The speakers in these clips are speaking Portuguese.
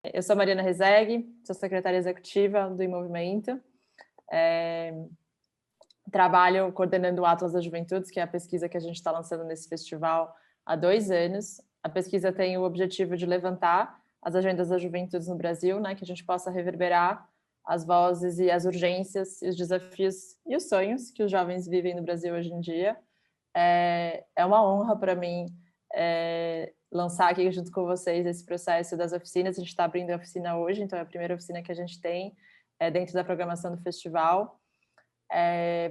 Eu sou Mariana Rezeg, sou secretária executiva do Movimento. Trabalho coordenando o Atlas das Juventudes, que é a pesquisa que a gente está lançando nesse festival há 2 anos. A pesquisa tem o objetivo de levantar as agendas das juventudes no Brasil, né, que a gente possa reverberar as vozes e as urgências, e os desafios e os sonhos que os jovens vivem no Brasil hoje em dia. É uma honra para mim lançar aqui junto com vocês esse processo das oficinas. A gente está abrindo a oficina hoje, então é a primeira oficina que a gente tem dentro da programação do festival.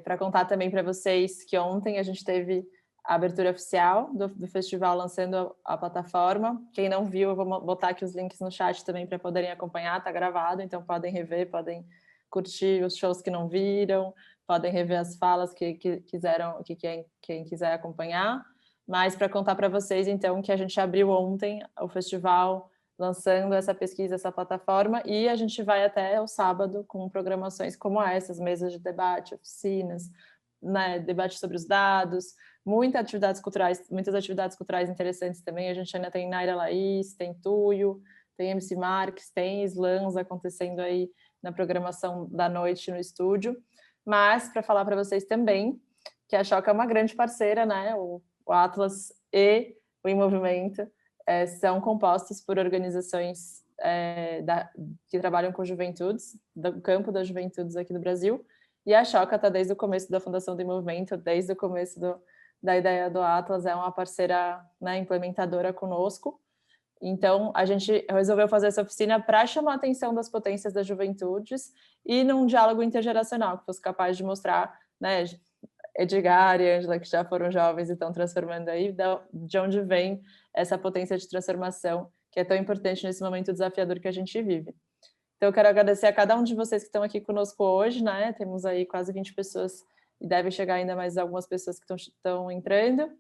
Para contar também para vocês que ontem a gente teve a abertura oficial do festival, lançando a plataforma. Quem não viu, eu vou botar aqui os links no chat também para poderem acompanhar, está gravado, então podem rever, podem curtir os shows que não viram, podem rever as falas que quiseram, que quem quiser acompanhar. Mas para contar para vocês, então, que a gente abriu ontem o festival lançando essa pesquisa, essa plataforma, e a gente vai até o sábado com programações como essas, mesas de debate, oficinas, né, debate sobre os dados, muitas atividades culturais interessantes também. A gente ainda tem Naira Laís, tem Tuyo, tem MC Marques, tem slams acontecendo aí na programação da noite no estúdio. Mas, para falar para vocês também, que a Choca é uma grande parceira, né? O Atlas e o Em Movimento são compostos por organizações que trabalham com juventudes, do campo das juventudes aqui do Brasil, e a Choca está desde o começo da fundação do Movimento, desde o começo da ideia do Atlas, é uma parceira, né, implementadora conosco. Então, a gente resolveu fazer essa oficina para chamar a atenção das potências das juventudes e num diálogo intergeracional, que fosse capaz de mostrar, né, Edgar e Ângela, que já foram jovens e estão transformando aí, de onde vem essa potência de transformação que é tão importante nesse momento desafiador que a gente vive. Então, eu quero agradecer a cada um de vocês que estão aqui conosco hoje, né? Temos aí quase 20 pessoas e devem chegar ainda mais algumas pessoas que estão entrando.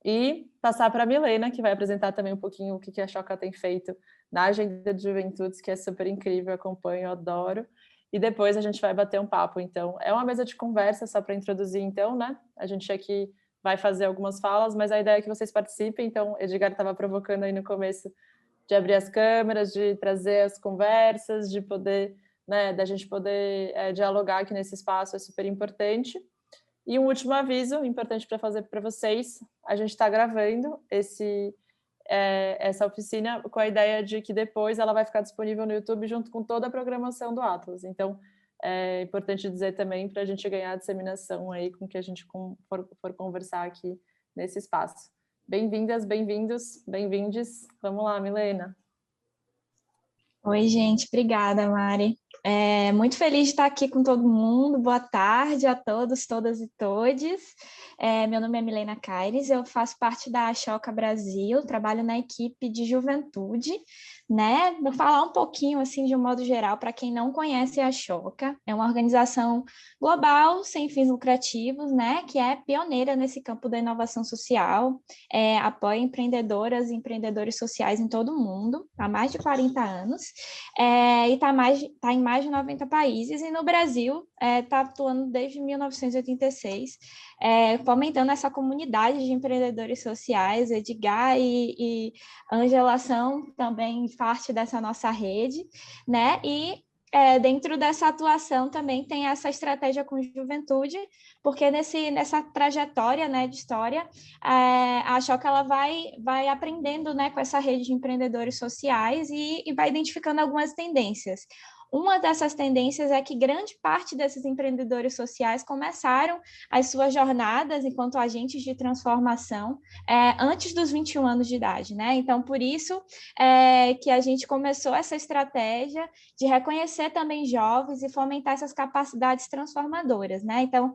E passar para a Milena, que vai apresentar também um pouquinho o que a Choca tem feito na agenda de juventudes, que é super incrível, acompanho, adoro. E depois a gente vai bater um papo. Então, é uma mesa de conversa, só para introduzir, então, né? A gente aqui vai fazer algumas falas, mas a ideia é que vocês participem. Então, Edgar estava provocando aí no começo de abrir as câmeras, de trazer as conversas, de poder, né, da gente poder dialogar aqui nesse espaço, é super importante. E um último aviso importante para fazer para vocês: a gente está gravando essa oficina com a ideia de que depois ela vai ficar disponível no YouTube junto com toda a programação do Atlas. Então, é importante dizer também para a gente ganhar a disseminação aí com que a gente for conversar aqui nesse espaço. Bem-vindas, bem-vindos, bem-vindes. Vamos lá, Milena. Oi, gente. Obrigada, Mari. Muito feliz de estar aqui com todo mundo. Boa tarde a todos, todas e todes. Meu nome é Milena Caires, eu faço parte da Choca Brasil, trabalho na equipe de juventude, né? Vou falar um pouquinho, assim, de um modo geral, para quem não conhece a Choca. É uma organização global, sem fins lucrativos, né? Que é pioneira nesse campo da inovação social, apoia empreendedoras e empreendedores sociais em todo o mundo, há mais de 40 anos, e está em mais de 90 países, e no Brasil está atuando desde 1986, fomentando essa comunidade de empreendedores sociais. Edgar e Ângela são também parte dessa nossa rede, né? E dentro dessa atuação também tem essa estratégia com juventude, porque nessa trajetória, né, de história, a Choca ela vai aprendendo, né, com essa rede de empreendedores sociais e vai identificando algumas tendências. Uma dessas tendências é que grande parte desses empreendedores sociais começaram as suas jornadas enquanto agentes de transformação antes dos 21 anos de idade, né? Então, por isso que a gente começou essa estratégia de reconhecer também jovens e fomentar essas capacidades transformadoras, né? Então,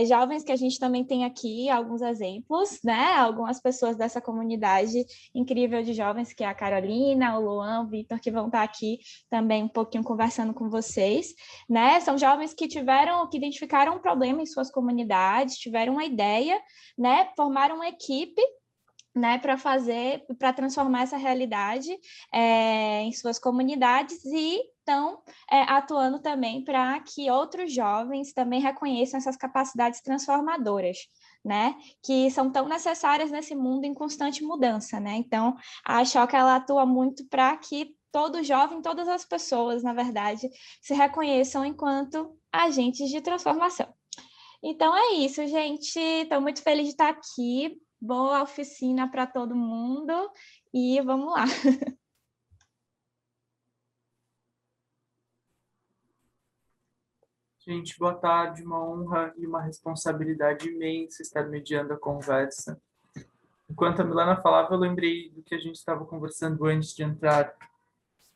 jovens que a gente também tem aqui, alguns exemplos, né? Algumas pessoas dessa comunidade incrível de jovens, que é a Carolina, o Luan, o Vitor, que vão estar aqui também um pouquinho conversando com vocês, né? São jovens que identificaram um problema em suas comunidades, tiveram uma ideia, né? Formaram uma equipe, né, para transformar essa realidade em suas comunidades, e estão atuando também para que outros jovens também reconheçam essas capacidades transformadoras, né, que são tão necessárias nesse mundo em constante mudança, né? Então, a Choca, ela atua muito para que todo jovem, todas as pessoas, na verdade, se reconheçam enquanto agentes de transformação. Então é isso, gente. Estou muito feliz de estar aqui. Boa oficina para todo mundo e vamos lá. Gente, boa tarde, uma honra e uma responsabilidade imensa estar mediando a conversa. Enquanto a Milana falava, eu lembrei do que a gente estava conversando antes de entrar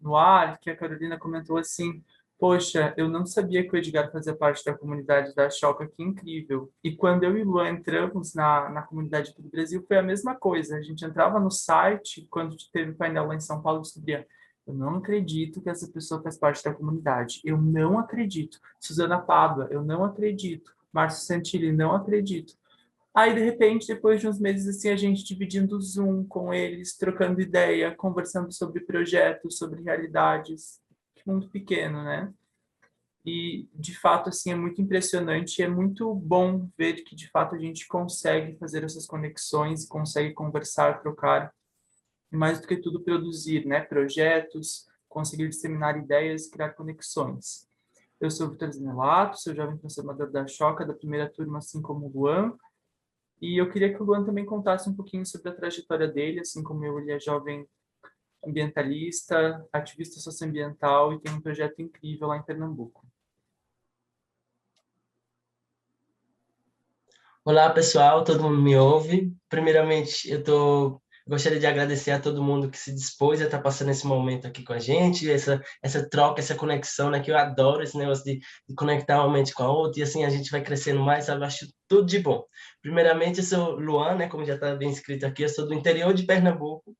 no ar, que a Carolina comentou assim: poxa, eu não sabia que o Edgar fazia parte da comunidade da Choca, que incrível. E quando eu e o Luan entramos na comunidade aqui do Brasil, foi a mesma coisa. A gente entrava no site, quando teve painel lá em São Paulo, descobria: eu não acredito que essa pessoa faz parte da comunidade. Eu não acredito. Suzana Pádua, eu não acredito. Márcio Santilli, não acredito. Aí, de repente, depois de uns meses assim, a gente dividindo o Zoom com eles, trocando ideia, conversando sobre projetos, sobre realidades. Que mundo pequeno, né? E, de fato, assim, é muito impressionante e é muito bom ver que, de fato, a gente consegue fazer essas conexões, consegue conversar, trocar, e mais do que tudo, produzir, né? Projetos, conseguir disseminar ideias, criar conexões. Eu sou o Vitor Zinelato, sou jovem transformador da Choca, da primeira turma, assim como o Luan. E eu queria que o Luan também contasse um pouquinho sobre a trajetória dele, assim como eu, ele é jovem ambientalista, ativista socioambiental e tem um projeto incrível lá em Pernambuco. Olá, pessoal, todo mundo me ouve? Primeiramente, gostaria de agradecer a todo mundo que se dispôs a estar passando esse momento aqui com a gente, essa troca, essa conexão, né? Que eu adoro esse negócio de conectar uma mente com a outra e assim a gente vai crescendo mais, sabe? Eu acho tudo de bom. Primeiramente, eu sou Luan, né? Como já está bem escrito aqui, eu sou do interior de Pernambuco,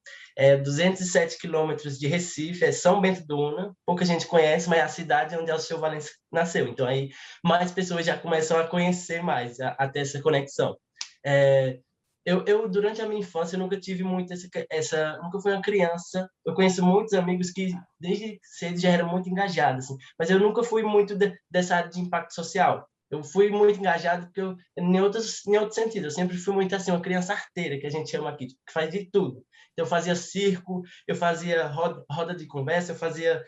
207 quilômetros de Recife, é São Bento do Una. Pouca gente conhece, mas é a cidade onde Alceu Valença nasceu. Então, aí mais pessoas já começam a conhecer mais, a ter essa conexão. Durante a minha infância, eu nunca tive muito nunca fui uma criança. Eu conheço muitos amigos que, desde cedo, já eram muito engajados, assim, mas eu nunca fui muito dessa área de impacto social. Eu fui muito engajado porque em outros sentidos, eu sempre fui muito assim, uma criança arteira, que a gente chama aqui, que faz de tudo. Então, eu fazia circo, eu fazia roda de conversa, eu fazia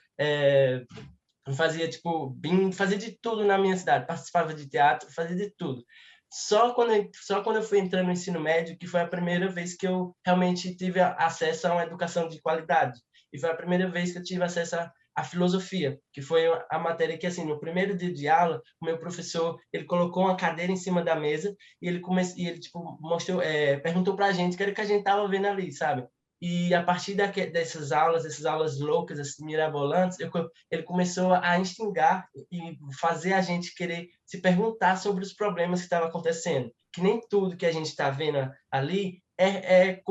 tipo bingo, fazia de tudo na minha cidade, participava de teatro, fazia de tudo. Só quando eu fui entrando no ensino médio que foi a primeira vez que eu realmente tive acesso a uma educação de qualidade. E foi a primeira vez que eu tive acesso à filosofia, que foi a matéria que, assim, no primeiro dia de aula, o meu professor, ele colocou uma cadeira em cima da mesa e ele tipo, perguntou para a gente o que era que a gente estava vendo ali, sabe? E a partir dessas aulas loucas, assim, mirabolantes, ele começou a instigar e fazer a gente querer se perguntar sobre os problemas que estavam acontecendo. Que nem tudo que a gente está vendo ali é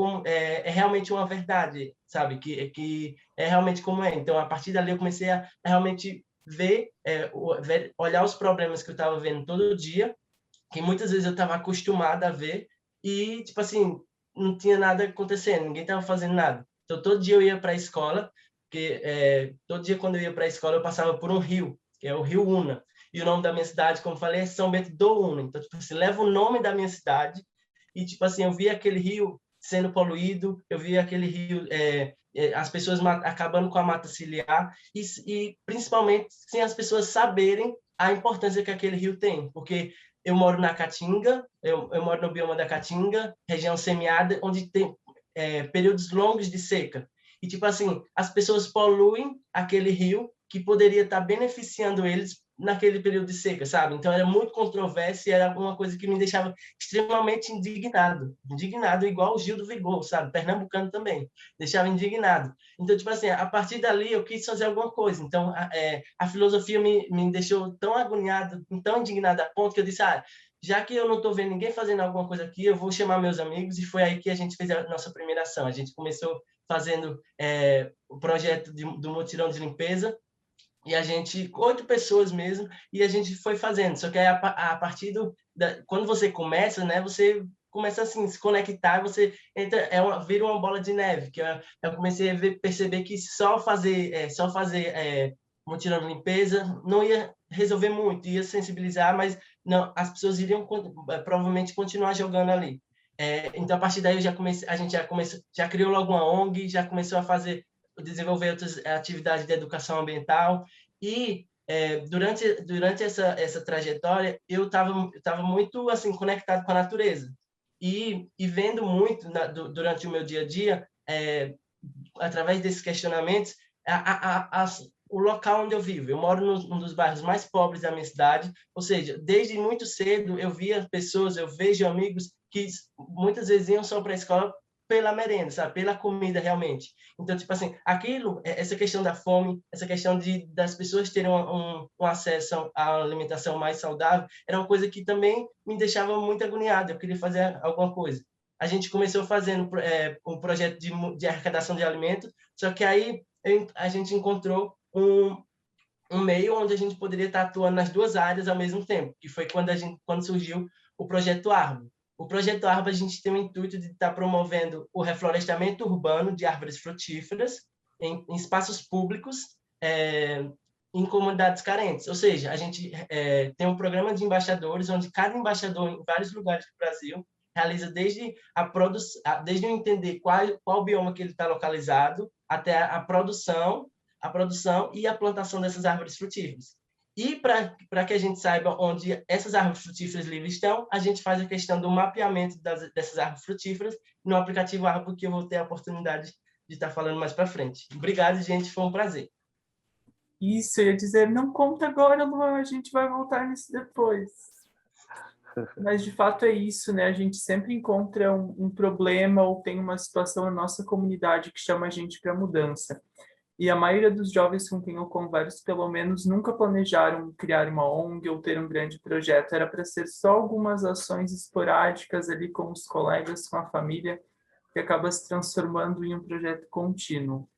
realmente uma verdade, sabe? Que é realmente como é. Então, a partir dali, eu comecei a realmente olhar os problemas que eu estava vendo todo dia, que muitas vezes eu estava acostumado a ver, e, tipo assim, não tinha nada acontecendo, ninguém estava fazendo nada. Então, todo dia eu ia para a escola, todo dia quando eu ia para a escola, eu passava por um rio, que é o Rio Una. E o nome da minha cidade, como eu falei, é São Bento do Una. Então, tipo assim, leva o nome da minha cidade e, tipo assim, eu via aquele rio sendo poluído, eu via aquele rio, as pessoas acabando com a mata ciliar e principalmente sem as pessoas saberem a importância que aquele rio tem, porque eu moro na Caatinga, eu moro no bioma da Caatinga, região semiárida, onde tem períodos longos de seca. E, tipo assim, as pessoas poluem aquele rio que poderia estar beneficiando eles naquele período de seca, sabe? Então, era muito controverso e era alguma coisa que me deixava extremamente indignado. Indignado igual o Gil do Vigor, sabe? Pernambucano também. Deixava indignado. Então, tipo assim, a partir dali eu quis fazer alguma coisa. Então, a filosofia me deixou tão agoniado, tão indignado a ponto que eu disse, já que eu não estou vendo ninguém fazendo alguma coisa aqui, eu vou chamar meus amigos, e foi aí que a gente fez a nossa primeira ação. A gente começou fazendo o projeto do mutirão de limpeza, e a gente, 8 pessoas mesmo, e a gente foi fazendo. Só que aí, a partir quando você começa, né, você começa assim, se conectar, você entra, vira uma bola de neve, que eu comecei a perceber que só fazer mutirão de limpeza, não ia resolver muito, ia sensibilizar, mas não, as pessoas iriam provavelmente continuar jogando ali. Então, a partir daí, a gente já criou logo uma ONG, já começou a desenvolver outras atividades de educação ambiental, e durante essa trajetória, eu estava muito assim, conectado com a natureza, e vendo muito durante o meu dia a dia, através desses questionamentos, o local onde eu vivo. Eu moro num dos bairros mais pobres da minha cidade, ou seja, desde muito cedo eu via pessoas, eu vejo amigos que muitas vezes iam só para a escola pela merenda, sabe? Pela comida realmente. Então, tipo assim, essa questão da fome, essa questão das pessoas terem um acesso à alimentação mais saudável, era uma coisa que também me deixava muito agoniado. Eu queria fazer alguma coisa. A gente começou fazendo um projeto de arrecadação de alimentos, só que aí a gente encontrou um meio onde a gente poderia estar atuando nas duas áreas ao mesmo tempo, que foi quando surgiu o Projeto Árvore. O Projeto Árvore, a gente tem o intuito de estar promovendo o reflorestamento urbano de árvores frutíferas em espaços públicos, em comunidades carentes. Ou seja, a gente tem um programa de embaixadores, onde cada embaixador, em vários lugares do Brasil, realiza desde entender qual bioma que ele está localizado, até a produção e a plantação dessas árvores frutíferas. E para que a gente saiba onde essas árvores frutíferas livres estão, a gente faz a questão do mapeamento dessas árvores frutíferas no aplicativo Árvore, que eu vou ter a oportunidade de estar falando mais para frente. Obrigado, gente, foi um prazer. Isso, eu ia dizer, não conta agora, Luan, a gente vai voltar nisso depois. Mas, de fato, é isso, né? A gente sempre encontra um problema ou tem uma situação na nossa comunidade que chama a gente para mudança. E a maioria dos jovens com quem eu converso, pelo menos, nunca planejaram criar uma ONG ou ter um grande projeto. Era para ser só algumas ações esporádicas ali com os colegas, com a família, que acaba se transformando em um projeto contínuo.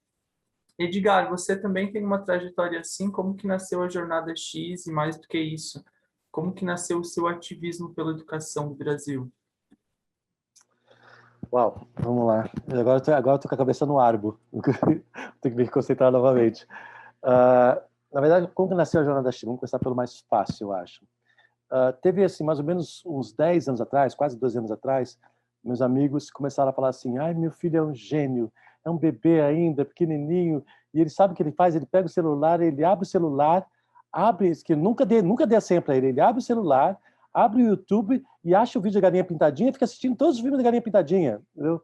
Edgar, você também tem uma trajetória assim? Como que nasceu a Jornada X e, mais do que isso, como que nasceu o seu ativismo pela educação no Brasil? Uau, vamos lá. Agora eu tô com a cabeça no arbo. Tenho que me concentrar novamente. Na verdade, como que nasceu a Jornada X? Vamos começar pelo mais fácil, eu acho. Teve, assim, mais ou menos uns 10 anos atrás, quase 12 anos atrás, meus amigos começaram a falar assim, ai, meu filho é um gênio, é um bebê ainda, pequenininho, e ele sabe o que ele faz, ele pega o celular, ele abre o celular, que nunca dê a senha para ele abre o celular, abre o YouTube e acha o vídeo da Galinha Pintadinha e fica assistindo todos os filmes da Galinha Pintadinha, entendeu?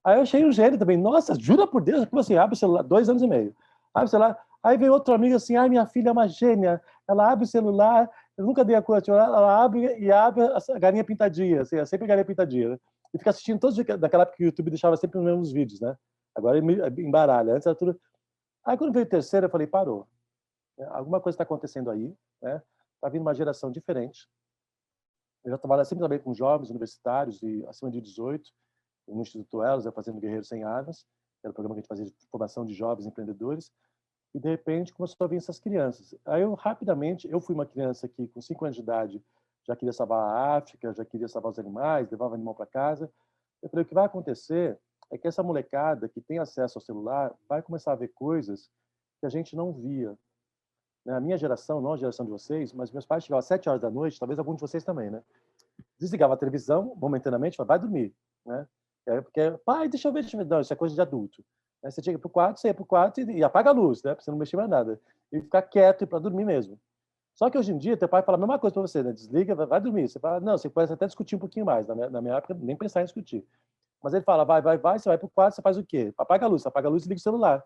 Aí eu achei um gênio também. Nossa, jura por Deus, como assim? Abre o celular, 2 anos e meio. Abre o celular. Aí vem outro amigo assim, ai, minha filha é uma gênia. Ela abre o celular, eu nunca dei a conta, ela abre a Galinha Pintadinha, assim, é sempre a Galinha Pintadinha, né? E fica assistindo todos, daquela época que o YouTube deixava sempre os mesmos vídeos, né? Agora embaralha. Antes era tudo... Aí quando veio o terceiro, eu falei, parou. Alguma coisa está acontecendo aí, né? Está vindo uma geração diferente. Eu já sempre trabalhei com jovens universitários e acima de 18, no Instituto Elos, fazendo Guerreiros Sem Armas, que era o programa que a gente fazia de formação de jovens empreendedores, e de repente começou a vir essas crianças. Aí eu fui uma criança que com 5 anos de idade já queria salvar a África, já queria salvar os animais, levava animal para casa. Eu falei, o que vai acontecer é que essa molecada que tem acesso ao celular vai começar a ver coisas que a gente não via. A minha geração, não a geração de vocês, mas meus pais chegavam às 7 horas da noite, talvez algum de vocês também, né? Desligava a televisão momentaneamente, falava, vai dormir, né? Porque, pai, deixa eu ver. Não, isso é coisa de adulto. Aí você chega pro quarto, você ia pro quarto e apaga a luz, né? Pra você não mexer mais nada. E ficar quieto para dormir mesmo. Só que hoje em dia, teu pai fala a mesma coisa para você, né? Desliga, vai dormir. Você fala, não, você pode até discutir um pouquinho mais. Na minha época, nem pensar em discutir. Mas ele fala, vai, você vai pro quarto, você faz o quê? Apaga a luz e liga o celular.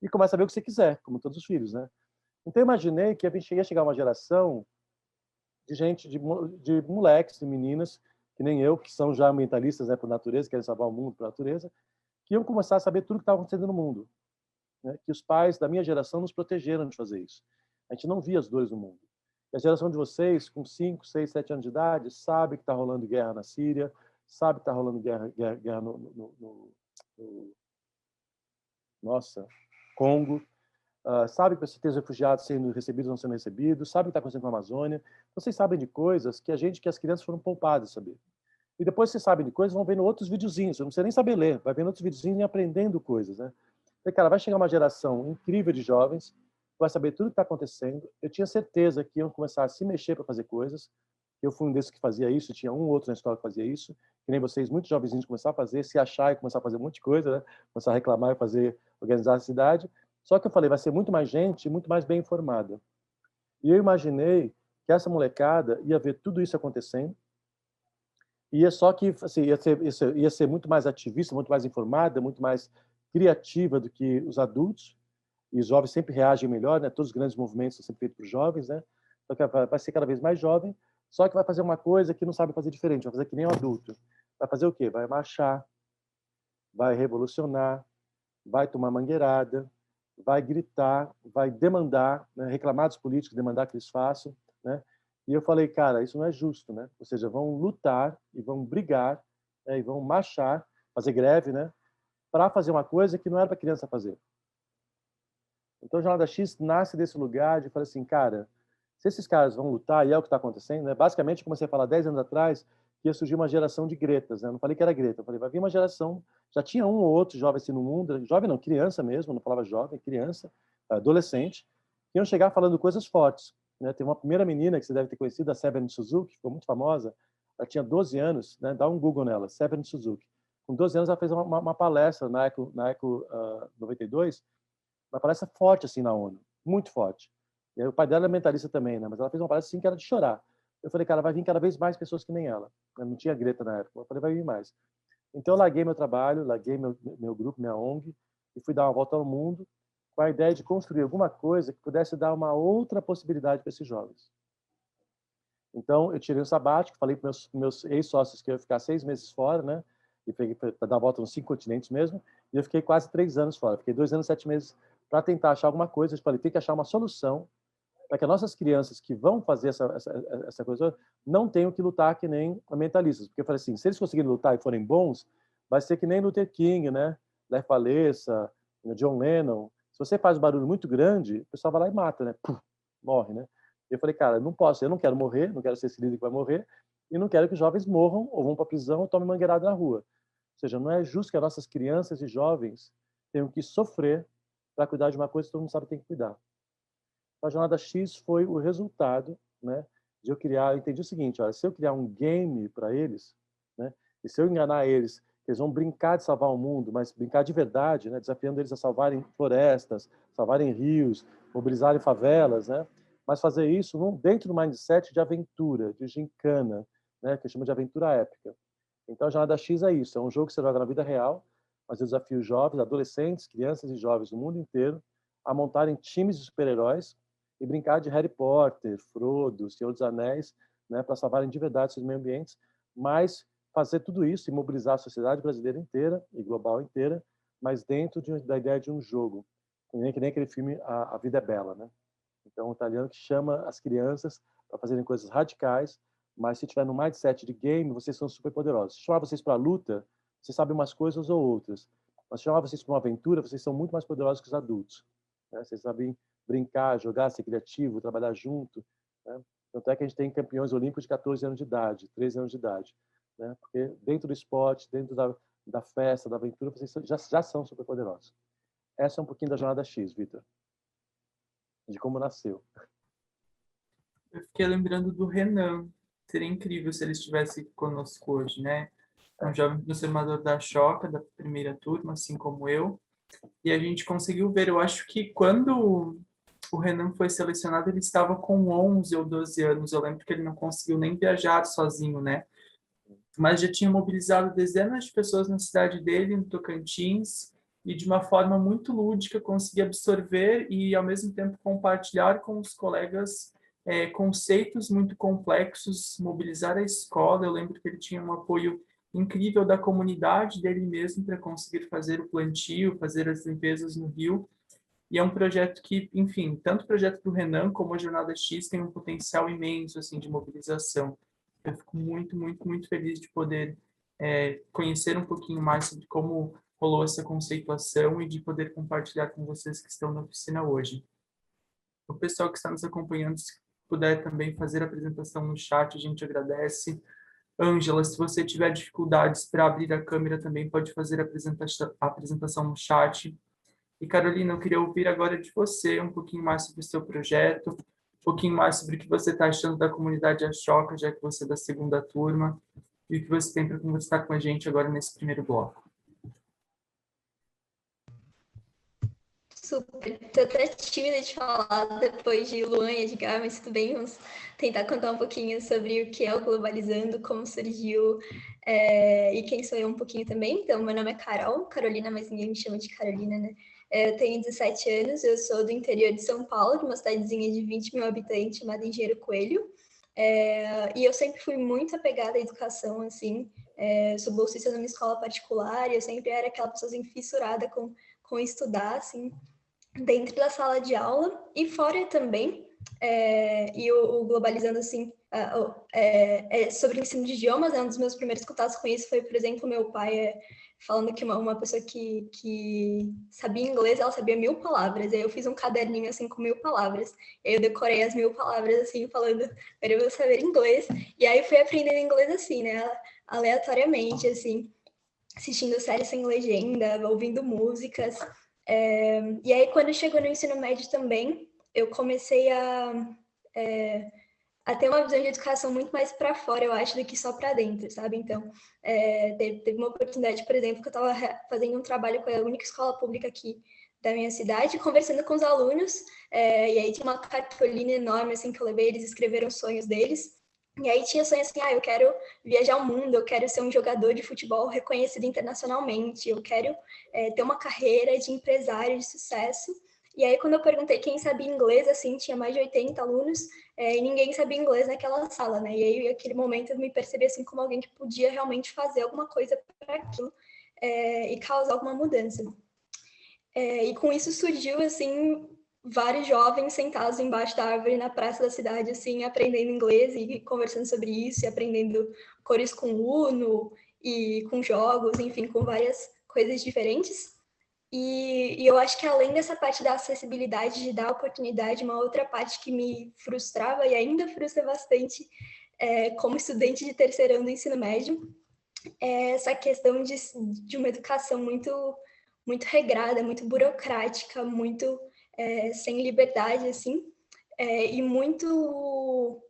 E começa a ver o que você quiser, como todos os filhos, né? Então eu imaginei que ia chegar uma geração de gente, de moleques, de meninas, que nem eu, que são já ambientalistas, né, por natureza, querem salvar o mundo por natureza, que iam começar a saber tudo o que estava acontecendo no mundo. Né? Que os pais da minha geração nos protegeram de fazer isso. A gente não via as dores do mundo. E a geração de vocês, com 5, 6, 7 anos de idade, sabe que está rolando guerra na Síria, sabe que está rolando guerra no Congo, sabe que você tem os refugiados sendo recebidos ou não sendo recebidos, sabe o que está acontecendo com a Amazônia. Vocês sabem de coisas que as crianças foram poupadas, saber. E depois vocês sabem de coisas, vão vendo outros videozinhos, você não precisa nem saber ler, vai vendo outros videozinhos e aprendendo coisas, né? Porque, cara, vai chegar uma geração incrível de jovens, vai saber tudo o que está acontecendo. Eu tinha certeza que iam começar a se mexer para fazer coisas. Eu fui um desses que fazia isso, tinha um ou outro na escola que fazia isso, que nem vocês, muitos jovenzinhos começaram a fazer, se achar e começar a fazer um monte de coisa, né? Começar a reclamar e fazer, organizar a cidade. Só que eu falei, vai ser muito mais gente, muito mais bem informada. E eu imaginei que essa molecada ia ver tudo isso acontecendo, só que assim, ia ser muito mais ativista, muito mais informada, muito mais criativa do que os adultos, e os jovens sempre reagem melhor, né? Todos os grandes movimentos são sempre feitos por jovens, né? Então vai ser cada vez mais jovem, só que vai fazer uma coisa que não sabe fazer diferente, vai fazer que nem um adulto. Vai fazer o quê? Vai marchar, vai revolucionar, vai tomar mangueirada, vai gritar, vai demandar, né? Reclamar dos políticos, demandar que eles façam, né? E eu falei, cara, isso não é justo, né? Ou seja, vão lutar e vão brigar, né? E vão marchar, fazer greve, né? Para fazer uma coisa que não era para criança fazer. Então, a Jornada X nasce desse lugar de falar assim, cara, se esses caras vão lutar, e é o que está acontecendo, né? Basicamente, comecei a falar 10 anos atrás que ia surgir uma geração de Gretas, né? Eu não falei que era Greta, eu falei, vai vir uma geração, já tinha um ou outro jovem assim no mundo, jovem não, criança mesmo, não falava jovem, criança, adolescente, que iam chegar falando coisas fortes, né? Tem uma primeira menina que você deve ter conhecido, a Seven Suzuki, ficou muito famosa, ela tinha 12 anos, né? Dá um Google nela, Seven Suzuki. Com 12 anos ela fez uma palestra na Eco 92, uma palestra forte assim na ONU, muito forte. E aí, o pai dela é mentalista também, né? Mas ela fez uma palestra assim que era de chorar. Eu falei, cara, vai vir cada vez mais pessoas que nem ela. Eu não tinha Greta na época. Eu falei, vai vir mais. Então eu larguei meu trabalho, larguei meu grupo, minha ONG, e fui dar uma volta ao mundo com a ideia de construir alguma coisa que pudesse dar uma outra possibilidade para esses jovens. Então eu tirei um sabático, falei para meus ex-sócios que eu ia ficar 6 meses fora, né? E peguei para dar a volta nos 5 continentes mesmo, e eu fiquei quase 3 anos fora. Fiquei 2 anos e 7 meses para tentar achar alguma coisa. Eu falei, tem que achar uma solução para que as nossas crianças que vão fazer essa coisa não tenham que lutar que nem ambientalistas. Porque eu falei assim, se eles conseguirem lutar e forem bons, vai ser que nem Luther King, né? Lech Walesa, John Lennon. Se você faz um barulho muito grande, o pessoal vai lá e mata, né? Pum, morre, né? Eu falei, cara, não posso, eu não quero morrer, não quero ser esse líder que vai morrer, e não quero que os jovens morram ou vão para a prisão ou tomem mangueirada na rua. Ou seja, não é justo que as nossas crianças e jovens tenham que sofrer para cuidar de uma coisa que todo mundo sabe que tem que cuidar. A Jornada X foi o resultado, né, de eu criar. Eu entendi o seguinte: olha, se eu criar um game para eles, né, e se eu enganar eles, eles vão brincar de salvar o mundo, mas brincar de verdade, né, desafiando eles a salvarem florestas, salvarem rios, mobilizarem favelas, né, mas fazer isso dentro do mindset de aventura, de gincana, né, que eu chamo de aventura épica. Então, a Jornada X é isso: é um jogo que você joga na vida real, mas eu desafio jovens, adolescentes, crianças e jovens do mundo inteiro a montarem times de super-heróis e brincar de Harry Potter, Frodo, Senhor dos Anéis, né, para salvarem de verdade seus meio ambientes, mas fazer tudo isso e mobilizar a sociedade brasileira inteira e global inteira, mas dentro da ideia de um jogo, que nem aquele filme A Vida é Bela, né? Então, um italiano que chama as crianças para fazerem coisas radicais, mas se tiver no mindset de game, vocês são super poderosos. Se chamar vocês para a luta, vocês sabem umas coisas ou outras. Mas se chamar vocês para uma aventura, vocês são muito mais poderosos que os adultos, né? Vocês sabem brincar, jogar, ser criativo, trabalhar junto, né? Tanto é que a gente tem campeões olímpicos de 14 anos de idade, 13 anos de idade, né? Porque dentro do esporte, dentro da festa, da aventura, vocês já são super poderosos. Essa é um pouquinho da Jornada X, Vitor, de como nasceu. Eu fiquei lembrando do Renan. Seria incrível se ele estivesse conosco hoje, né? É um jovem transformador da Choca, da primeira turma, assim como eu. E a gente conseguiu ver. Eu acho que quando o Renan foi selecionado, ele estava com 11 ou 12 anos. Eu lembro que ele não conseguiu nem viajar sozinho, né? Mas já tinha mobilizado dezenas de pessoas na cidade dele, no Tocantins, e de uma forma muito lúdica conseguia absorver e, ao mesmo tempo, compartilhar com os colegas conceitos muito complexos, mobilizar a escola. Eu lembro que ele tinha um apoio incrível da comunidade dele mesmo para conseguir fazer o plantio, fazer as limpezas no rio. E é um projeto que, enfim, tanto o projeto do Renan como a Jornada X tem um potencial imenso assim de mobilização. Eu fico muito, muito, muito feliz de poder conhecer um pouquinho mais sobre como rolou essa conceituação e de poder compartilhar com vocês que estão na oficina hoje. O pessoal que está nos acompanhando, se puder também fazer a apresentação no chat, a gente agradece. Ângela, se você tiver dificuldades para abrir a câmera, também pode fazer a apresentação no chat. E, Carolina, eu queria ouvir agora de você um pouquinho mais sobre o seu projeto, um pouquinho mais sobre o que você está achando da comunidade Ashoka, já que você é da segunda turma, e o que você tem para conversar com a gente agora nesse primeiro bloco. Super. Tô até tímida de falar depois de Luan e Edgar, mas tudo bem, vamos tentar contar um pouquinho sobre o que é o Globalizando, como surgiu e quem sou eu um pouquinho também. Então, meu nome é Carol, Carolina, mas ninguém me chama de Carolina, né? Eu tenho 17 anos, eu sou do interior de São Paulo, de uma cidadezinha de 20 mil habitantes chamada Engenheiro Coelho. E eu sempre fui muito apegada à educação, assim, sou bolsista numa escola particular e eu sempre era aquela pessoa assim, fissurada com estudar, assim, dentro da sala de aula e fora também. E o Globalizando, assim, sobre o ensino de idiomas, né? Um dos meus primeiros contatos com isso foi, por exemplo, meu pai falando que uma pessoa que sabia inglês, ela sabia 1000 palavras. E aí eu fiz um caderninho, assim, com 1000 palavras. E aí eu decorei as 1000 palavras, assim, falando, eu vou saber inglês. E aí fui aprendendo inglês, assim, né? Aleatoriamente, assim, assistindo séries sem legenda, ouvindo músicas. E aí, quando chegou no ensino médio também, eu comecei a ter uma visão de educação muito mais para fora, eu acho, do que só para dentro, sabe? Então, teve uma oportunidade, por exemplo, que eu estava fazendo um trabalho com a única escola pública aqui da minha cidade, conversando com os alunos, e aí tinha uma cartolina enorme, assim, que eu levei, eles escreveram os sonhos deles, e aí tinha sonho assim, eu quero viajar o mundo, eu quero ser um jogador de futebol reconhecido internacionalmente, eu quero ter uma carreira de empresário de sucesso. E aí, quando eu perguntei quem sabia inglês, assim, tinha mais de 80 alunos, e ninguém sabia inglês naquela sala, né? E aí, naquele momento, eu me percebi, assim, como alguém que podia realmente fazer alguma coisa para aquilo e causar alguma mudança. E com isso surgiu, assim, vários jovens sentados embaixo da árvore na praça da cidade, assim, aprendendo inglês e conversando sobre isso, e aprendendo cores com Uno e com jogos, enfim, com várias coisas diferentes. E eu acho que além dessa parte da acessibilidade, de dar oportunidade, uma outra parte que me frustrava e ainda frustra bastante como estudante de terceiro ano do ensino médio, é essa questão de uma educação muito regrada, muito burocrática, muito sem liberdade, assim, e muito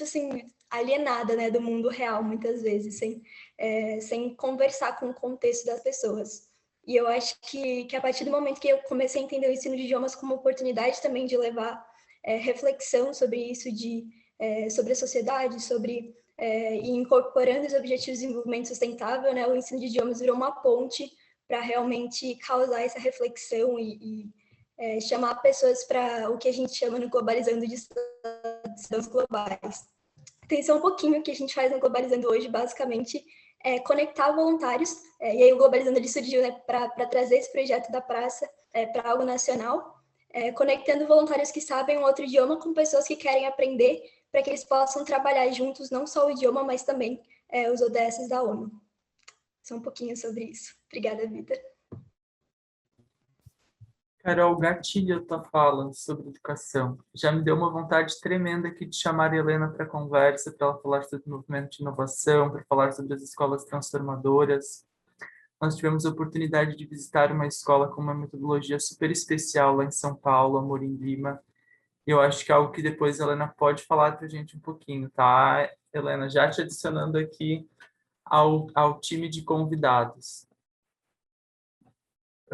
assim, alienada, né, do mundo real, muitas vezes, sem conversar com o contexto das pessoas. E eu acho que a partir do momento que eu comecei a entender o ensino de idiomas como oportunidade também de levar reflexão sobre isso, sobre a sociedade, e incorporando os objetivos de desenvolvimento sustentável, né, o ensino de idiomas virou uma ponte para realmente causar essa reflexão e chamar pessoas para o que a gente chama no Globalizando de cidadãos globais. Então, isso é um pouquinho o que a gente faz no Globalizando hoje, basicamente, conectar voluntários, e aí o Globalizando ele surgiu, né, para trazer esse projeto da praça para algo nacional, conectando voluntários que sabem um outro idioma com pessoas que querem aprender, para que eles possam trabalhar juntos, não só o idioma, mas também os ODS da ONU. Só um pouquinho sobre isso. Obrigada, Vitor. Carol, gatilha a tua fala sobre educação. Já me deu uma vontade tremenda aqui de chamar a Helena para conversa, para ela falar sobre o movimento de inovação, para falar sobre as escolas transformadoras. Nós tivemos a oportunidade de visitar uma escola com uma metodologia super especial lá em São Paulo, Amorim Lima. E eu acho que é algo que depois a Helena pode falar para a gente um pouquinho, tá? Helena, já te adicionando aqui ao time de convidados.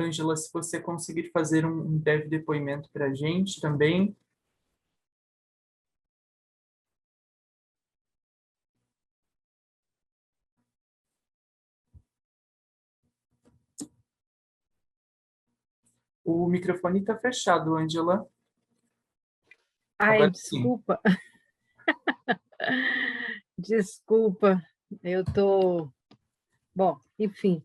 Ângela, se você conseguir fazer um breve depoimento para a gente também. O microfone está fechado, Ângela. Ai, Agora desculpa. Desculpa, eu tô... Bom, enfim,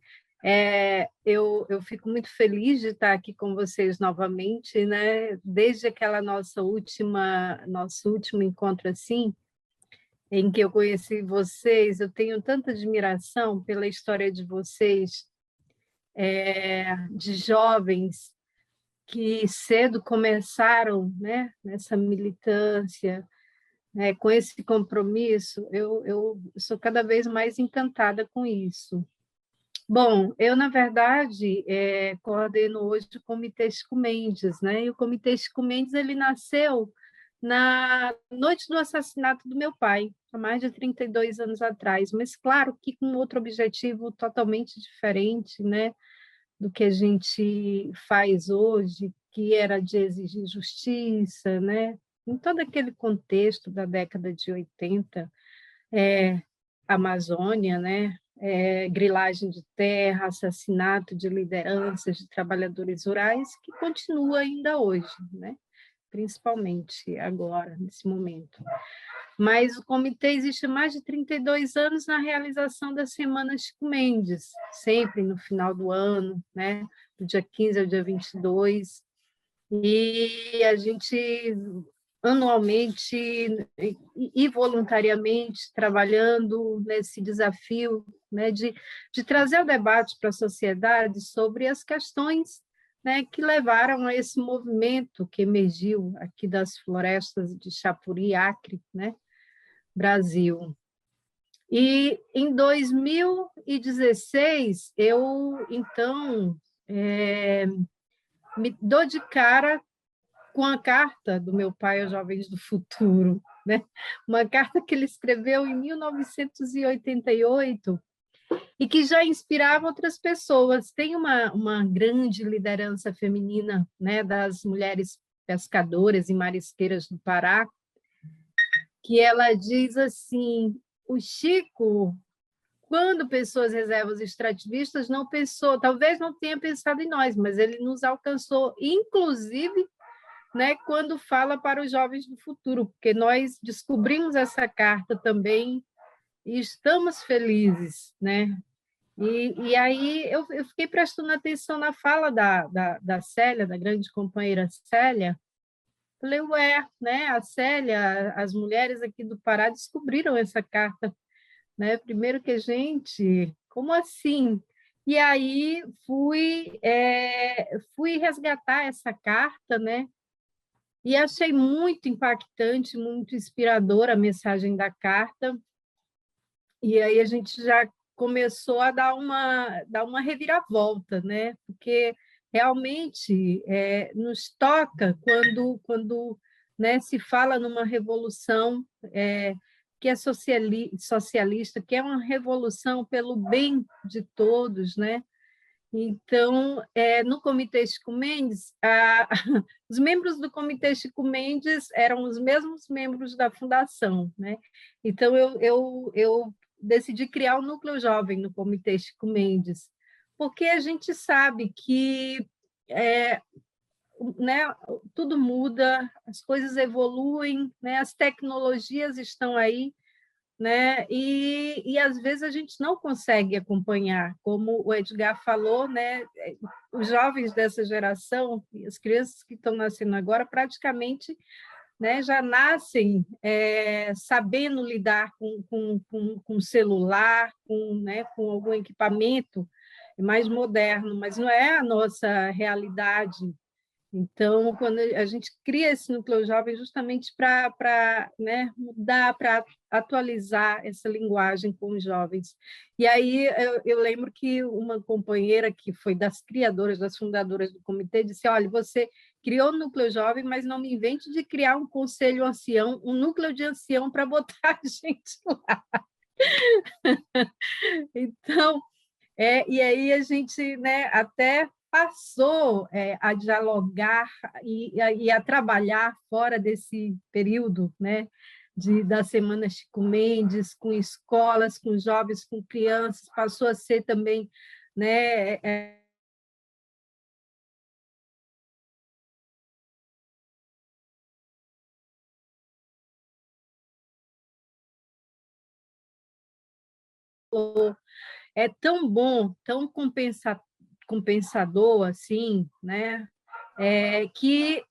eu fico muito feliz de estar aqui com vocês novamente, né? Desde aquela nosso último encontro assim, em que eu conheci vocês, eu tenho tanta admiração pela história de vocês, de jovens que cedo começaram, né, nessa militância, com esse compromisso, eu sou cada vez mais encantada com isso. Bom, eu, na verdade, coordeno hoje o Comitê Chico Mendes, né? E o Comitê Chico Mendes, ele nasceu na noite do assassinato do meu pai, há mais de 32 anos atrás, mas, claro, que com outro objetivo totalmente diferente, né, do que a gente faz hoje, que era de exigir justiça, né? Em todo aquele contexto da década de 80, Amazônia, né? Grilagem de terra, assassinato de lideranças de trabalhadores rurais, que continua ainda hoje, né? Principalmente agora, nesse momento. Mas o comitê existe há mais de 32 anos na realização da Semana Chico Mendes, sempre no final do ano, né? Do dia 15 ao dia 22. E a gente anualmente e voluntariamente trabalhando nesse desafio, né, de trazer o debate para a sociedade sobre as questões, né, que levaram a esse movimento que emergiu aqui das florestas de Chapuri, Acre, né, Brasil. E em 2016, eu, então, me dou de cara com a carta do meu pai aos Jovens do Futuro, né? Uma carta que ele escreveu em 1988 e que já inspirava outras pessoas. Tem uma grande liderança feminina, né, das mulheres pescadoras e marisqueiras do Pará, que ela diz assim: o Chico, quando pensou as reservas extrativistas, não pensou, talvez não tenha pensado em nós, mas ele nos alcançou, inclusive, né, quando fala para os jovens do futuro, porque nós descobrimos essa carta também e estamos felizes, né? E aí eu fiquei prestando atenção na fala da Célia, da grande companheira Célia. Falei, ué, né, a Célia, as mulheres aqui do Pará descobriram essa carta, né? Primeiro que a gente, como assim? E aí fui resgatar essa carta, né? E achei muito impactante, muito inspiradora a mensagem da carta. E aí a gente já começou a dar uma reviravolta, né? Porque realmente nos toca quando né, se fala numa revolução que é socialista, que é uma revolução pelo bem de todos, né? Então, no Comitê Chico Mendes, os membros do Comitê Chico Mendes eram os mesmos membros da fundação, né? Então, eu decidi criar o Núcleo Jovem no Comitê Chico Mendes, porque a gente sabe que né, tudo muda, as coisas evoluem, né, as tecnologias estão aí, né? E às vezes a gente não consegue acompanhar, como o Edgar falou, né? Os jovens dessa geração, as crianças que estão nascendo agora, praticamente, né, já nascem sabendo lidar com celular, né, com algum equipamento mais moderno, mas não é a nossa realidade. Então, quando a gente cria esse núcleo jovem justamente para né, mudar, para atualizar essa linguagem com os jovens. E aí eu lembro que uma companheira que foi das criadoras, das fundadoras do comitê, disse: olha, você criou o núcleo jovem, mas não me invente de criar um conselho ancião, um núcleo de ancião para botar a gente lá. Então, e aí a gente, né, até passou a dialogar e a trabalhar fora desse período, né, da Semana Chico Mendes, com escolas, com jovens, com crianças, passou a ser também, né, é tão bom, tão compensador, assim, né? Que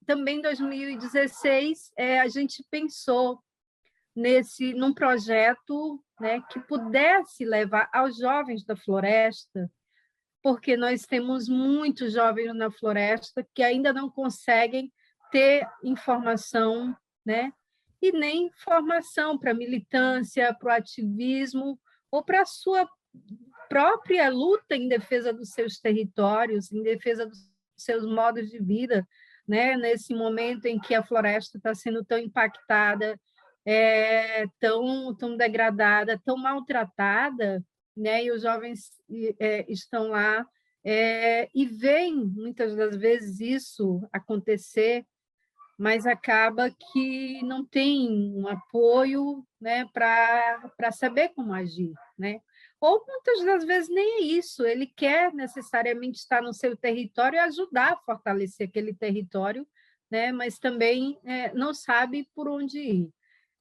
também em 2016 a gente pensou num projeto, né, que pudesse levar aos jovens da floresta, porque nós temos muitos jovens na floresta que ainda não conseguem ter informação, né? E nem formação para militância, para o ativismo ou para própria luta em defesa dos seus territórios, em defesa dos seus modos de vida, né? Nesse momento em que a floresta está sendo tão impactada, tão degradada, tão maltratada, né? E os jovens estão lá e veem, muitas das vezes, isso acontecer, mas acaba que não tem um apoio, né, para saber como agir, né? Ou muitas das vezes nem é isso, ele quer necessariamente estar no seu território e ajudar a fortalecer aquele território, né, mas também não sabe por onde ir.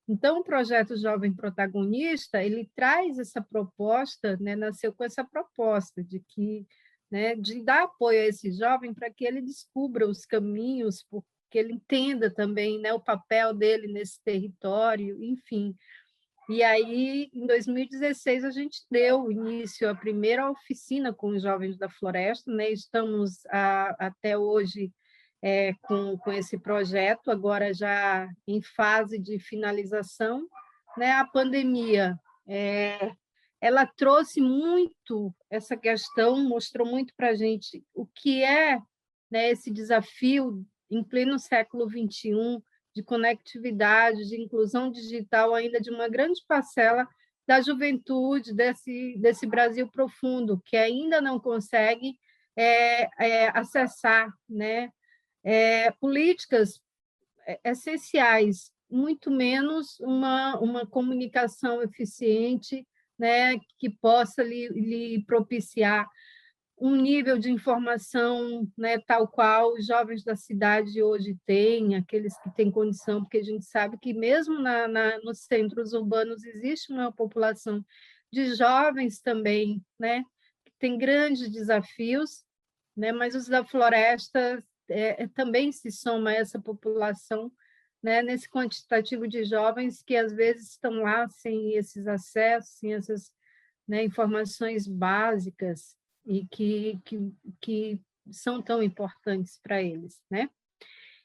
Então, o projeto Jovem Protagonista, ele traz essa proposta, né, nasceu com essa proposta de que, né, de dar apoio a esse jovem para que ele descubra os caminhos, que ele entenda também, né, o papel dele nesse território, enfim. E aí, em 2016, a gente deu início à primeira oficina com os jovens da floresta, né? Estamos até hoje com esse projeto, agora já em fase de finalização, né? A pandemia, ela trouxe muito essa questão, mostrou muito para a gente o que é, né, esse desafio em pleno século XXI, de conectividade, de inclusão digital, ainda de uma grande parcela da juventude desse Brasil profundo, que ainda não consegue acessar, né, políticas essenciais, muito menos uma comunicação eficiente, né, que possa lhe propiciar um nível de informação, né, tal qual os jovens da cidade hoje têm, aqueles que têm condição, porque a gente sabe que mesmo nos centros urbanos existe uma população de jovens também, né, que tem grandes desafios, né, mas os da floresta também se soma a essa população, né, nesse quantitativo de jovens que às vezes estão lá sem esses acessos, sem essas, né, informações básicas, e que são tão importantes para eles, né?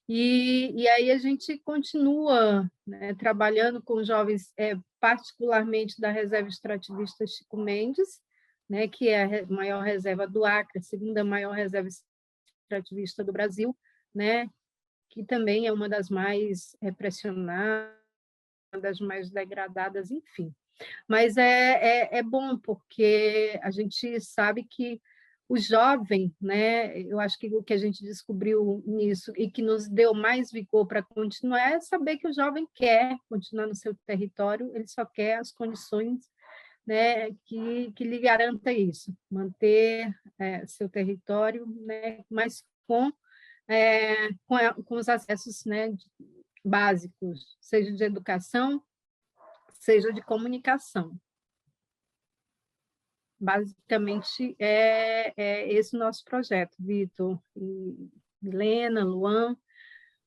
E aí a gente continua, né, trabalhando com jovens, particularmente da Reserva Extrativista Chico Mendes, né, que é a maior reserva do Acre, a segunda maior reserva extrativista do Brasil, né, que também é uma das mais repressionadas, das mais degradadas, enfim. Mas é bom, porque a gente sabe que o jovem, né, eu acho que o que a gente descobriu nisso e que nos deu mais vigor para continuar é saber que o jovem quer continuar no seu território, ele só quer as condições, né, que lhe garanta isso, manter seu território, né, mas com os acessos, né, básicos, seja de educação, seja de comunicação. Basicamente, é esse o nosso projeto, Vitor, e Milena, Luan.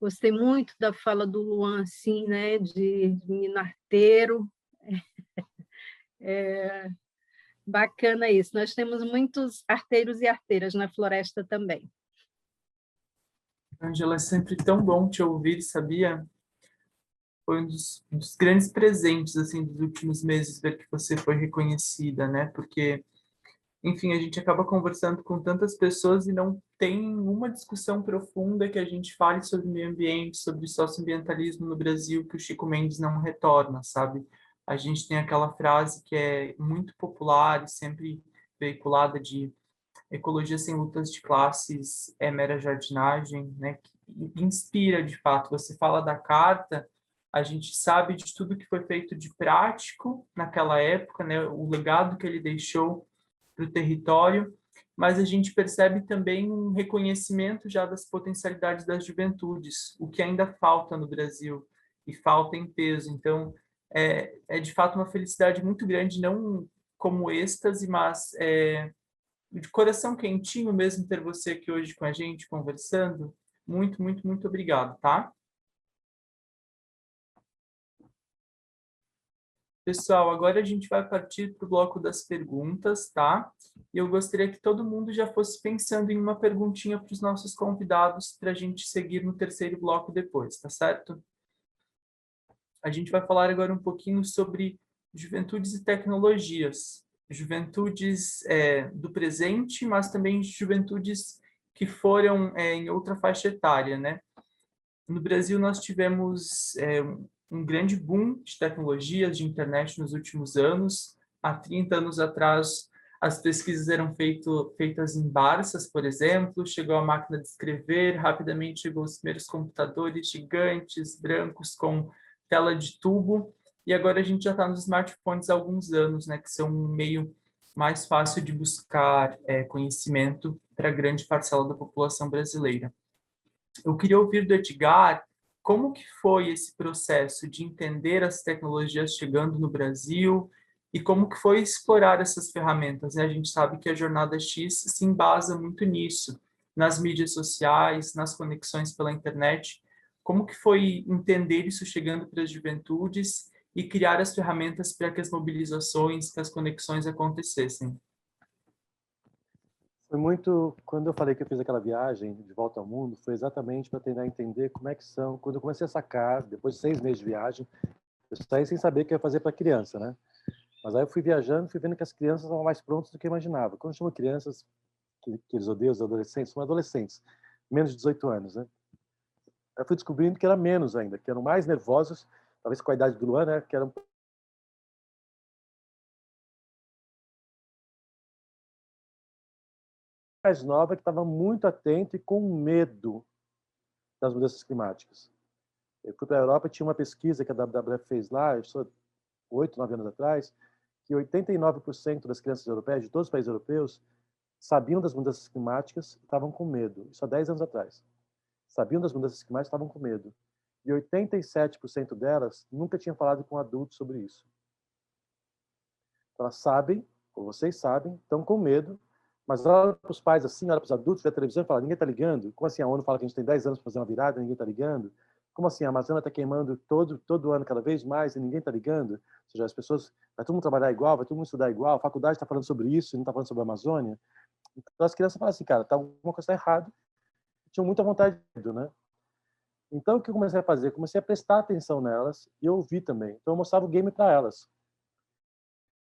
Gostei muito da fala do Luan, assim, né, de menino arteiro. Bacana isso. Nós temos muitos arteiros e arteiras na floresta também. Ângela, é sempre tão bom te ouvir, sabia? Foi um dos grandes presentes assim dos últimos meses ver que você foi reconhecida, né? Porque, enfim, a gente acaba conversando com tantas pessoas e não tem uma discussão profunda que a gente fale sobre meio ambiente, sobre socioambientalismo no Brasil que o Chico Mendes não retorna, sabe? A gente tem aquela frase que é muito popular e sempre veiculada de ecologia sem lutas de classes é mera jardinagem, né? Que inspira de fato. Você fala da carta, a gente sabe de tudo que foi feito de prático naquela época, né? O legado que ele deixou para o território, mas a gente percebe também um reconhecimento já das potencialidades das juventudes, o que ainda falta no Brasil, e falta em peso. Então, é de fato uma felicidade muito grande, não como êxtase, mas de coração quentinho mesmo ter você aqui hoje com a gente, conversando. Muito, muito, muito obrigado, tá? Pessoal, agora a gente vai partir para o bloco das perguntas, tá? E eu gostaria que todo mundo já fosse pensando em uma perguntinha para os nossos convidados para a gente seguir no terceiro bloco depois, tá certo? A gente vai falar agora um pouquinho sobre juventudes e tecnologias. juventudes do presente, mas também juventudes que foram em outra faixa etária, né? No Brasil, nós tivemos um grande boom de tecnologias, de internet nos últimos anos. Há 30 anos atrás, as pesquisas eram feitas em Barças, por exemplo, chegou a máquina de escrever, rapidamente chegou os primeiros computadores gigantes, brancos, com tela de tubo, e agora a gente já está nos smartphones há alguns anos, né, que são um meio mais fácil de buscar conhecimento para grande parcela da população brasileira. Eu queria ouvir do Edgar como que foi esse processo de entender as tecnologias chegando no Brasil e como que foi explorar essas ferramentas, né? A gente sabe que a Jornada X se embasa muito nisso, nas mídias sociais, nas conexões pela internet. Como que foi entender isso chegando para as juventudes e criar as ferramentas para que as mobilizações, que as conexões acontecessem? Foi muito, quando eu falei que eu fiz aquela viagem de volta ao mundo, foi exatamente para tentar entender como é que são. Quando eu comecei a sacar, depois de 6 meses de viagem, eu saí sem saber o que eu ia fazer para criança, né? Mas aí eu fui viajando, fui vendo que as crianças estavam mais prontas do que eu imaginava. Quando eu chamo crianças, que eles odeiam os adolescentes, são adolescentes, menos de 18 anos, né? Eu fui descobrindo que era menos ainda, que eram mais nervosos, talvez com a idade do Luan, né? Que eram mais nova, que estava muito atento e com medo das mudanças climáticas. Eu fui para a Europa, tinha uma pesquisa que a WWF fez lá, isso 8, 9 anos atrás, que 89% das crianças europeias, de todos os países europeus, sabiam das mudanças climáticas e estavam com medo. Isso há 10 anos atrás. Sabiam das mudanças climáticas e estavam com medo. E 87% delas nunca tinham falado com adultos sobre isso. Então, elas sabem, ou vocês sabem, estão com medo, mas olha para os pais assim, olha para os adultos, vê a televisão e fala, ninguém está ligando? Como assim a ONU fala que a gente tem 10 anos para fazer uma virada e ninguém está ligando? Como assim a Amazônia está queimando todo ano cada vez mais e ninguém está ligando? Ou seja, as pessoas, vai todo mundo trabalhar igual, vai todo mundo estudar igual, a faculdade está falando sobre isso e não está falando sobre a Amazônia. Então as crianças falam assim, cara, tá alguma coisa errada. Tinham muita vontade de, né? Então o que eu comecei a fazer? Comecei a prestar atenção nelas e eu ouvi também. Então eu mostrava o game para elas.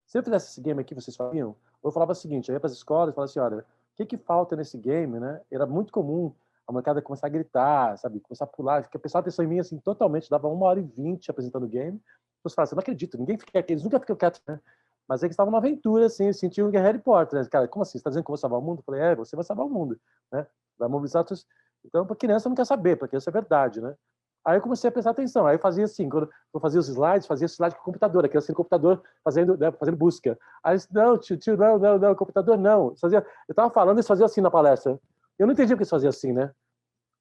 Se eu fizesse esse game aqui, vocês faziam? Eu falava o seguinte, eu ia para as escolas e falava assim, olha, o que falta nesse game, né? Era muito comum a molecada começar a gritar, sabe? Começar a pular, ficar prestando atenção em mim, assim, totalmente. Dava 1h20 apresentando o game. As pessoas falavam assim, não acredito, ninguém fica aqui, eles nunca ficam quietos, né? Mas eles estavam numa aventura, assim, sentiam um Harry Potter, né? Cara, como assim? Você está dizendo que eu vou salvar o mundo? Eu falei, você vai salvar o mundo, né? Vai mobilizar todos. Então, para criança não quer saber, porque isso é verdade, né? Aí eu comecei a prestar atenção. Aí eu fazia assim, quando eu fazia os slides, fazia slide com o computador, aquele assim, computador fazendo, né, fazendo busca. Aí eu disse, não, tio, não, computador não. Eu estava falando, eles faziam assim na palestra. Eu não entendi porque eles faziam assim, né?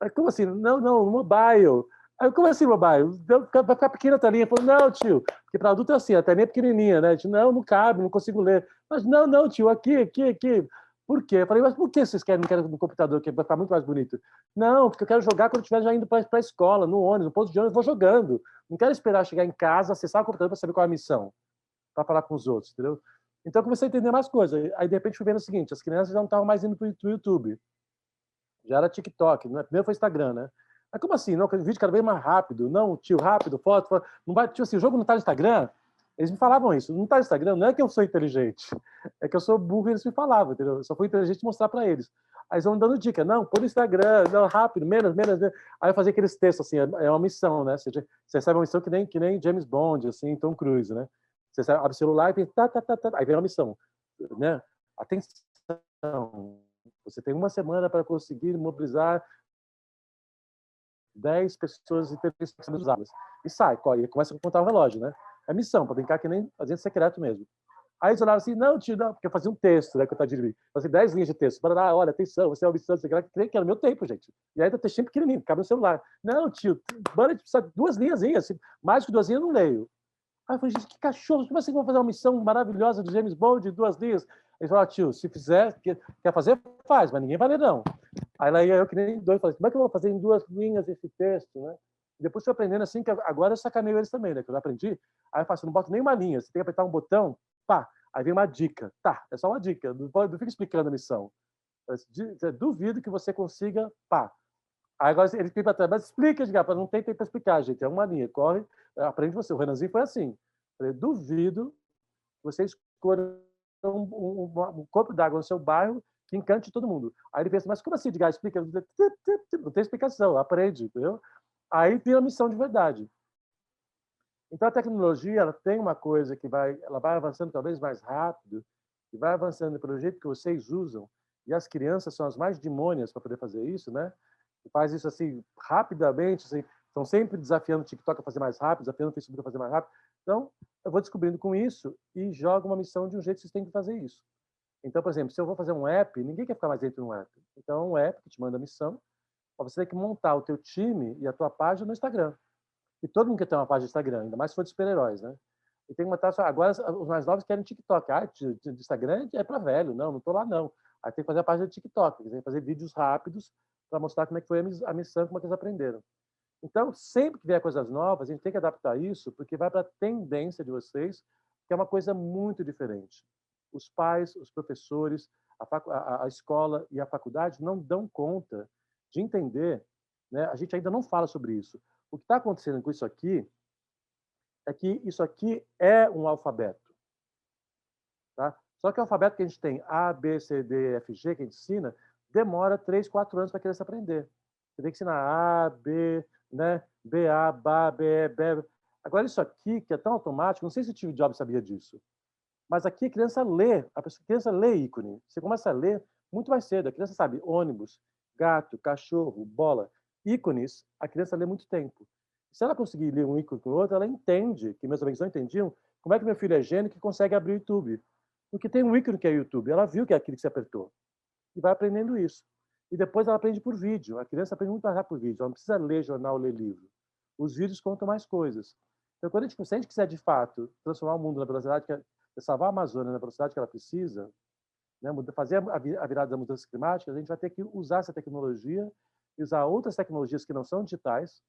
Aí, como assim? Não, mobile. Aí, como assim mobile? Vai ficar pequena a telinha. Eu falei, não, tio, porque para adulto é assim, a telinha é pequenininha, né? Eu disse, não cabe, não consigo ler. Mas não, tio, aqui. Por quê? Eu falei, mas por que vocês não querem no computador, que vai ficar muito mais bonito? Não, porque eu quero jogar quando estiver já indo para a escola, no ônibus, no posto de ônibus, eu vou jogando. Não quero esperar chegar em casa, acessar o computador para saber qual é a missão, para falar com os outros, entendeu? Então eu comecei a entender mais coisas. Aí, de repente, fui vendo o seguinte, as crianças já não estavam mais indo para o YouTube. Já era TikTok, né? Primeiro foi Instagram, né? Mas como assim? Não, o vídeo cada vez mais rápido. Não, tio, rápido, foto. Não vai, tio, assim, o jogo não está no Instagram? Eles me falavam isso. Não está no Instagram, não é que eu sou inteligente. É que eu sou burro e eles me falavam, entendeu? Eu só fui inteligente mostrar para eles. Aí eles vão me dando dica. Não, põe no Instagram, não, rápido, menos. Aí eu fazia aqueles textos, assim, é uma missão, né? Você recebe uma missão que nem James Bond, assim, Tom Cruise, né? Você abre o celular e pensa, aí vem uma missão, né? Atenção, você tem uma semana para conseguir mobilizar 10 pessoas interessantes. E sai, e começa a contar o relógio, né? É missão, para brincar que nem agente secreto mesmo. Aí eles olhavam assim, não, tio, não, porque eu fazia um texto, né, que eu estava dirigindo. Fazia 10 linhas de texto. Olha, atenção, você é uma missão secreta, que era meu tempo, gente. E aí tá textinho pequenininho, cabe no celular. Não, tio, precisa 2 linhazinhas, assim, mais que 2 linhas eu não leio. Aí eu falei, gente, que cachorro, como assim que vão fazer uma missão maravilhosa do James Bond de 2 linhas? Eles falaram, tio, se fizer, quer fazer, faz, mas ninguém vai ler, não. Aí lá eu que nem doido, falei, como é que eu vou fazer em 2 linhas esse texto, né? Depois fui aprendendo assim, que agora eu sacaneio eles também, né? Que eu já aprendi. Aí eu faço, não boto nenhuma linha, você tem que apertar um botão, pá, aí vem uma dica. Tá, é só uma dica, não fica explicando a missão. Duvido que você consiga, pá. Aí agora ele fica para trás, mas explica, Edgar, não tem tempo para explicar, gente, é uma linha, corre, aprende você. O Renanzinho foi assim. Eu falei, duvido que você escolha um corpo d'água no seu bairro que encante todo mundo. Aí ele pensa, mas como assim, Edgar? Explica. Não tem explicação, aprende, entendeu? Aí vira a missão de verdade. Então, a tecnologia ela tem uma coisa que ela vai avançando cada vez mais rápido, e vai avançando pelo jeito que vocês usam, e as crianças são as mais demônias para poder fazer isso, né? E faz isso assim, rapidamente, assim, estão sempre desafiando o TikTok a fazer mais rápido, desafiando o Facebook a fazer mais rápido. Então, eu vou descobrindo com isso e jogo uma missão de um jeito que vocês têm que fazer isso. Então, por exemplo, se eu vou fazer um app, ninguém quer ficar mais dentro de um app. Então, é um app que te manda a missão, você tem que montar o teu time e a tua página no Instagram. E todo mundo quer ter uma página no Instagram, ainda mais se for de super-heróis, né? E tem que matar só. Agora, os mais novos querem TikTok. Ah, de Instagram é para velho. Não estou lá, não. Aí tem que fazer a página de TikTok. Tem que fazer vídeos rápidos para mostrar como é que foi a missão, como é que eles aprenderam. Então, sempre que vier coisas novas, a gente tem que adaptar isso, porque vai para a tendência de vocês, que é uma coisa muito diferente. Os pais, os professores, a escola e a faculdade não dão conta de entender, né? A gente ainda não fala sobre isso. O que está acontecendo com isso aqui é que isso aqui é um alfabeto. Tá? Só que o alfabeto que a gente tem, A, B, C, D, F, G, que a gente ensina, demora 3, 4 anos para a criança aprender. Você tem que ensinar A, B, né? B, A, B, B, B. Agora, isso aqui, que é tão automático, não sei se o Steve Jobs sabia disso, mas aqui a criança lê, a criança lê ícone. Você começa a ler muito mais cedo. A criança sabe ônibus, gato, cachorro, bola. Ícones, a criança lê muito tempo. Se ela conseguir ler um ícone com o outro, ela entende, que meus amigos não entendiam, como é que meu filho é gênio que consegue abrir o YouTube. Porque tem um ícone que é o YouTube. Ela viu que é aquilo que você apertou. E vai aprendendo isso. E depois ela aprende por vídeo. A criança aprende muito mais rápido por vídeo. Ela não precisa ler jornal, ler livro. Os vídeos contam mais coisas. Então, quando se a gente quiser, de fato, transformar o mundo na velocidade, salvar a Amazônia na velocidade que ela precisa, né, fazer a virada das mudanças climáticas, a gente vai ter que usar essa tecnologia e usar outras tecnologias que não são digitais,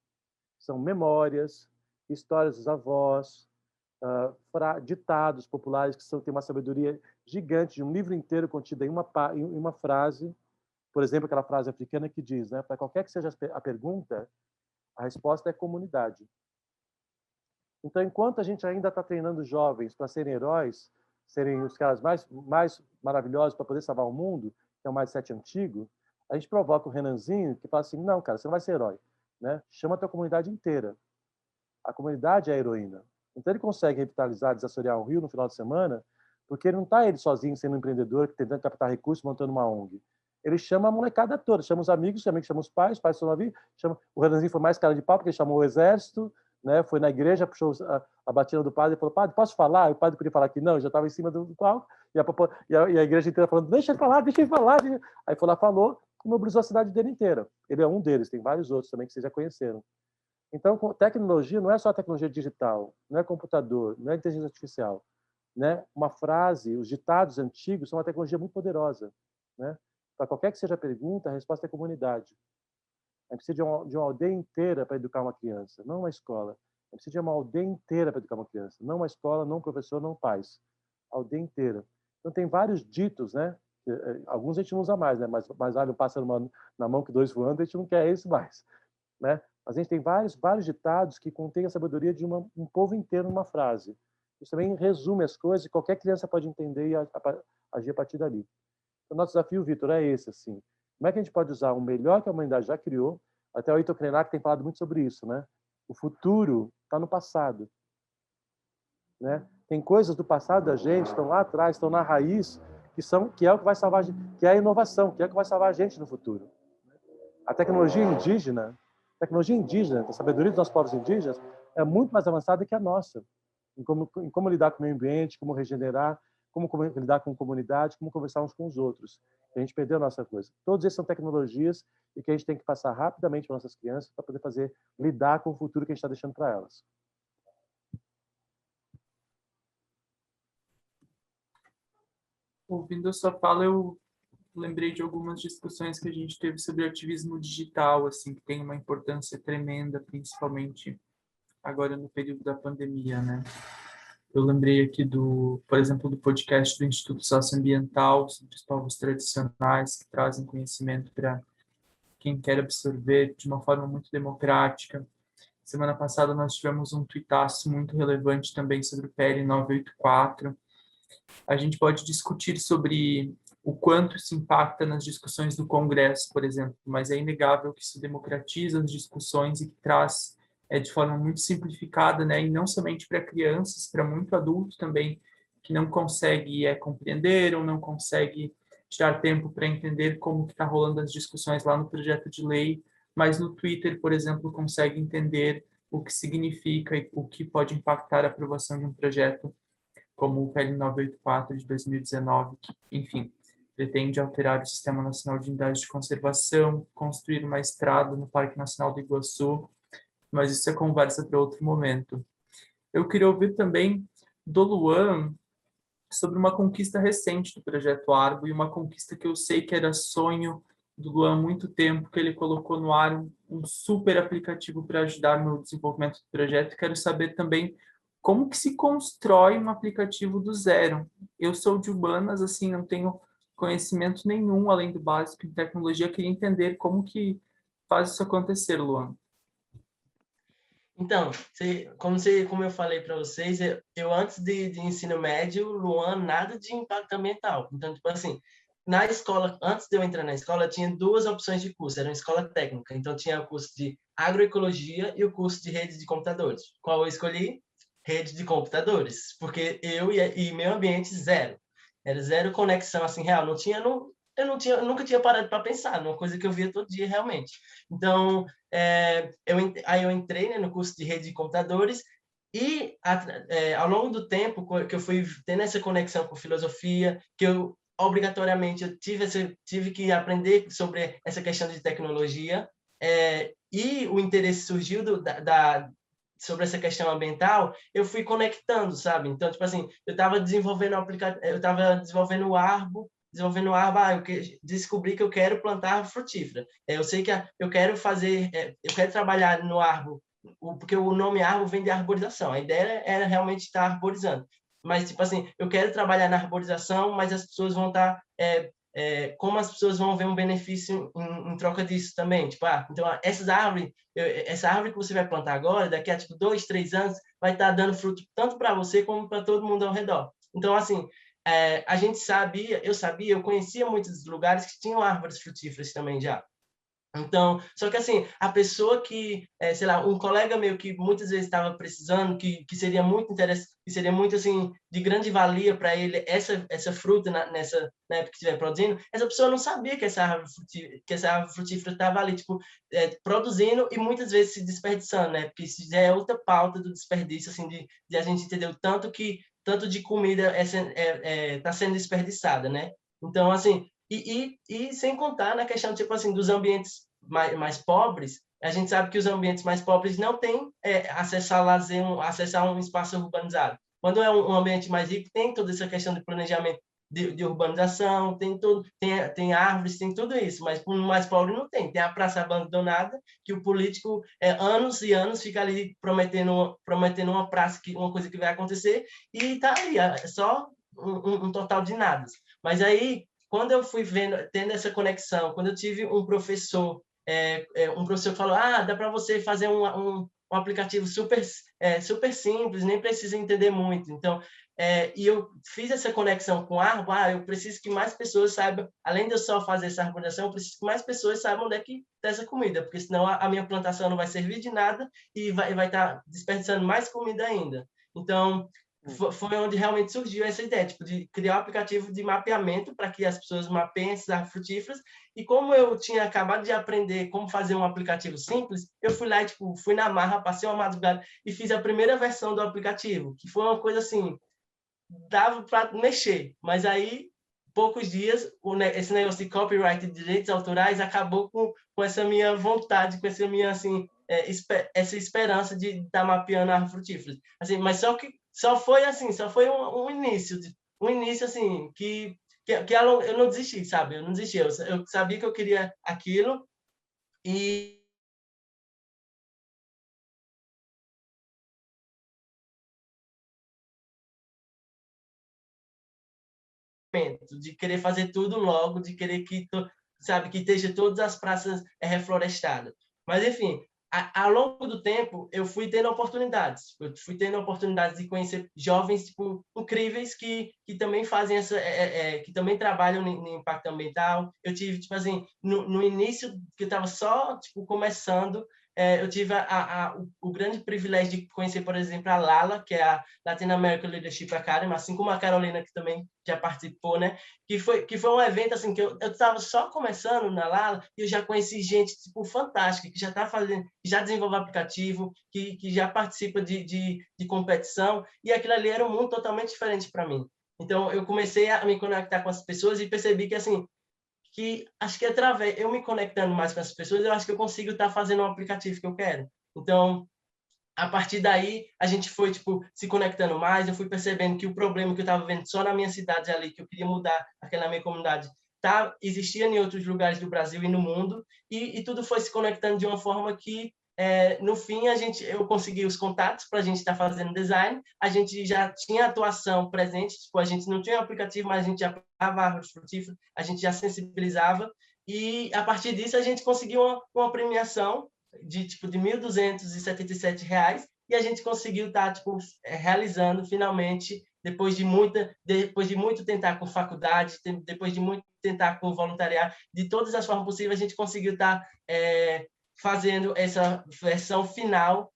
são memórias, histórias dos avós, ditados populares que têm uma sabedoria gigante, de um livro inteiro contido em uma frase. Por exemplo, aquela frase africana que diz, né, para qualquer que seja a pergunta, a resposta é comunidade. Então, enquanto a gente ainda está treinando jovens para serem heróis, serem os caras mais maravilhosos para poder salvar o mundo, que é o mindset antigo, a gente provoca o Renanzinho que fala assim, não, cara, você não vai ser herói. Né? Chama a tua comunidade inteira. A comunidade é a heroína. Então, ele consegue revitalizar, desassorear um rio no final de semana, porque ele não está ele sozinho sendo um empreendedor, tentando captar recursos, montando uma ONG. Ele chama a molecada toda, chama os amigos chamam os pais estão na vida, o Renanzinho foi mais cara de pau, porque ele chamou o exército, né? Foi na igreja, puxou a batina do padre e falou, padre, posso falar? E o padre podia falar que não, eu já estava em cima do palco, e a igreja inteira falando, deixa ele falar, deixa ele falar. Aí foi lá, falou, e mobilizou a cidade dele inteira. Ele é um deles, tem vários outros também que vocês já conheceram. Então, tecnologia não é só tecnologia digital, não é computador, não é inteligência artificial. Né? Uma frase, os ditados antigos são uma tecnologia muito poderosa. Né? Para qualquer que seja a pergunta, a resposta é comunidade. A gente precisa de uma aldeia inteira para educar uma criança, não uma escola. A gente precisa de uma aldeia inteira para educar uma criança, não uma escola, não um professor, não pais. A aldeia inteira. Então, tem vários ditos, né? Alguns a gente não usa mais, né? Mas vale um pássaro na mão que dois voando, a gente não quer isso mais. Né? Mas a gente tem vários ditados que contêm a sabedoria de um povo inteiro numa frase. Isso também resume as coisas e qualquer criança pode entender e agir a partir dali. O nosso desafio, Vitor, é esse, assim. Como é que a gente pode usar o melhor que a humanidade já criou? Até o Ayrton Krenak tem falado muito sobre isso, né? O futuro está no passado. Né? Tem coisas do passado da gente, estão lá atrás, estão na raiz, que é o que vai salvar a gente, que é a inovação, que é o que vai salvar a gente no futuro. A tecnologia indígena, a sabedoria dos nossos povos indígenas, é muito mais avançada que a nossa. Em como lidar com o meio ambiente, como regenerar, como lidar com comunidade, como conversar uns com os outros. A gente perdeu a nossa coisa. Todos esses são tecnologias e que a gente tem que passar rapidamente para nossas crianças para poder lidar com o futuro que a gente está deixando para elas. Ouvindo a sua fala, eu lembrei de algumas discussões que a gente teve sobre ativismo digital, assim, que tem uma importância tremenda, principalmente agora no período da pandemia, né? Eu lembrei aqui por exemplo, do podcast do Instituto Socioambiental sobre os povos tradicionais, que trazem conhecimento para quem quer absorver de uma forma muito democrática. Semana passada nós tivemos um tuitaço muito relevante também sobre o PL 984, A gente pode discutir sobre o quanto isso impacta nas discussões do Congresso, por exemplo, mas é inegável que isso democratiza as discussões e que traz de forma muito simplificada, né, e não somente para crianças, para muito adulto também, que não consegue compreender ou não consegue tirar tempo para entender como está rolando as discussões lá no projeto de lei, mas no Twitter, por exemplo, consegue entender o que significa e o que pode impactar a aprovação de um projeto como o PL 984 de 2019, que, enfim, pretende alterar o Sistema Nacional de Unidades de Conservação, construir uma estrada no Parque Nacional do Iguaçu, mas isso é conversa para outro momento. Eu queria ouvir também do Luan sobre uma conquista recente do Projeto Arbo e uma conquista que eu sei que era sonho do Luan há muito tempo, que ele colocou no ar um super aplicativo para ajudar no desenvolvimento do projeto. Quero saber também como que se constrói um aplicativo do zero. Eu sou de humanas, assim, não tenho conhecimento nenhum além do básico em tecnologia, queria entender como que faz isso acontecer, Luan. Então, como eu falei para vocês, eu antes de ensino médio, Luan, nada de impacto ambiental. Então, tipo assim, na escola, antes de eu entrar na escola, tinha duas opções de curso, era uma escola técnica. Então, tinha o curso de agroecologia e o curso de rede de computadores. Qual eu escolhi? Rede de computadores, porque e meu ambiente zero. Era zero conexão assim real, eu nunca tinha parado para pensar numa coisa que eu via todo dia realmente. Então, aí eu entrei, né, no curso de rede de computadores e ao longo do tempo que eu fui tendo essa conexão com filosofia, que eu obrigatoriamente eu tive que aprender sobre essa questão de tecnologia, e o interesse surgiu sobre essa questão ambiental, eu fui conectando, sabe? Então, tipo assim, eu estava desenvolvendo o Arbo, descobri que eu quero plantar árvore frutífera. Eu sei que eu quero trabalhar no Arbo, porque o nome Arbo vem de arborização. A ideia era realmente estar arborizando. Mas, tipo assim, eu quero trabalhar na arborização, mas as pessoas vão estar... como as pessoas vão ver um benefício em troca disso também. Tipo, então, essa árvore que você vai plantar agora, daqui a, tipo, 2, 3 anos, vai estar dando fruto tanto para você como para todo mundo ao redor. Então, assim, eu conhecia muitos lugares que tinham árvores frutíferas também já. Então, só que assim, a pessoa que, sei lá, um colega meu que muitas vezes estava precisando, que seria muito interessante, que seria muito assim, de grande valia para ele essa fruta na época que estiver produzindo, essa pessoa não sabia que essa árvore frutífera estava ali, tipo, produzindo e muitas vezes se desperdiçando, né? Porque isso já é outra pauta do desperdício, assim, de a gente entender o tanto de comida está sendo desperdiçada, né? Então, assim, e sem contar na questão, tipo assim, dos ambientes mais pobres, a gente sabe que os ambientes mais pobres não têm acesso a lazer, acesso a um espaço urbanizado. Quando é um ambiente mais rico, tem toda essa questão de planejamento de urbanização, tem árvores, tem tudo isso, mas para o mais pobre não tem. Tem a praça abandonada, que o político, anos e anos, fica ali prometendo uma praça, uma coisa que vai acontecer, e está ali, é só um total de nada. Mas aí, quando eu fui tendo essa conexão, quando eu tive um professor que falou, dá para você fazer um aplicativo super simples, nem precisa entender muito. Então, e eu fiz essa conexão com a Arbo, eu preciso que mais pessoas saibam, além de eu só fazer essa arborização, eu preciso que mais pessoas saibam onde é que está essa comida, porque senão a minha plantação não vai servir de nada e vai estar desperdiçando mais comida ainda. Então, foi onde realmente surgiu essa ideia, tipo, de criar um aplicativo de mapeamento para que as pessoas mapeiem essas árvores frutíferas. E como eu tinha acabado de aprender como fazer um aplicativo simples, eu fui lá e, tipo, fui na marra, passei uma madrugada e fiz a primeira versão do aplicativo, que foi uma coisa assim, dava para mexer. Mas aí, poucos dias, esse negócio de copyright de direitos autorais acabou com essa minha vontade, com essa minha, assim, essa esperança de estar mapeando árvores frutíferas. Assim, mas só foi um início assim que eu não desisti, sabe? Eu não desisti. Eu sabia que eu queria aquilo e de querer fazer tudo logo, de querer que, sabe, que esteja todas as praças reflorestadas. Mas, enfim, ao longo do tempo, eu fui tendo oportunidades. Eu fui tendo oportunidades de conhecer jovens tipo, incríveis que também fazem que também trabalham no impacto ambiental. Eu tive, tipo assim, no início, que eu estava só tipo, começando, eu tive o grande privilégio de conhecer, por exemplo, a Lala, que é a Latin American Leadership Academy, assim como a Carolina, que também já participou, né? Que foi um evento assim que eu estava só começando na Lala e eu já conheci gente tipo fantástica que já está fazendo, que já desenvolve aplicativo, que já participa de competição, e aquilo ali era um mundo totalmente diferente para mim. Então eu comecei a me conectar com as pessoas e percebi que assim que acho que através eu me conectando mais com as pessoas, eu acho que eu consigo estar fazendo um aplicativo que eu quero. Então, a partir daí, a gente foi tipo se conectando mais, eu fui percebendo que o problema que eu estava vendo só na minha cidade ali, que eu queria mudar aquela minha comunidade, existia em outros lugares do Brasil e no mundo, e tudo foi se conectando de uma forma que no fim eu consegui os contatos para a gente estar fazendo design, a gente já tinha atuação presente, tipo, a gente não tinha um aplicativo, mas a gente já plantava árvores frutíferas, a gente já sensibilizava, e a partir disso a gente conseguiu uma premiação de tipo de R$ 1.277, e a gente conseguiu estar tipo realizando finalmente depois de muito tentar com faculdade, depois de muito tentar com voluntariado, de todas as formas possíveis a gente conseguiu estar fazendo essa versão final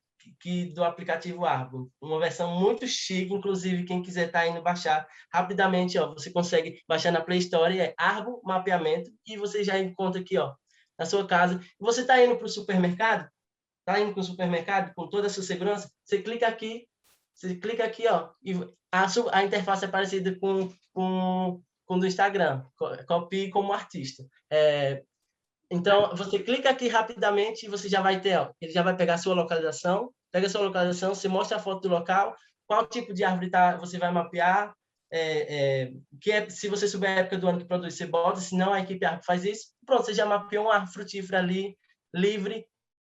do aplicativo Arbo, uma versão muito chique, inclusive quem quiser estar indo baixar rapidamente, ó, você consegue baixar na Play Store, é Arbo Mapeamento, e você já encontra aqui, ó, na sua casa. Você está indo para o supermercado? Está indo para o supermercado com toda a sua segurança? Você clica aqui, ó, e a interface é parecida com do Instagram, copie como artista. Então, você clica aqui rapidamente e você já vai ter, ó, ele já vai pegar a sua localização, pega a sua localização, você mostra a foto do local, qual tipo de árvore você vai mapear, se você souber a época do ano que produz, você bota, senão a equipe árvore faz isso, pronto, você já mapeou uma árvore frutífera ali, livre,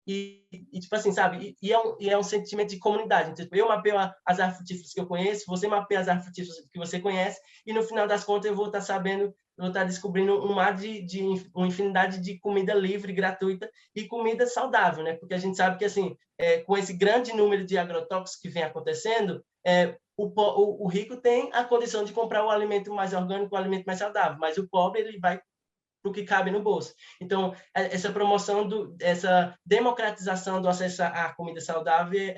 e tipo assim, sabe? E é um sentimento de comunidade. Então, eu mapeio as árvores frutíferas que eu conheço, você mapeia as árvores frutíferas que você conhece, e no final das contas eu vou estar sabendo, eu vou estar descobrindo uma infinidade de comida livre, gratuita e comida saudável, né? Porque a gente sabe que, assim, com esse grande número de agrotóxicos que vem acontecendo, o rico tem a condição de comprar o alimento mais orgânico, o alimento mais saudável, mas o pobre, ele vai para o que cabe no bolso. Então, essa promoção, essa democratização do acesso à comida saudável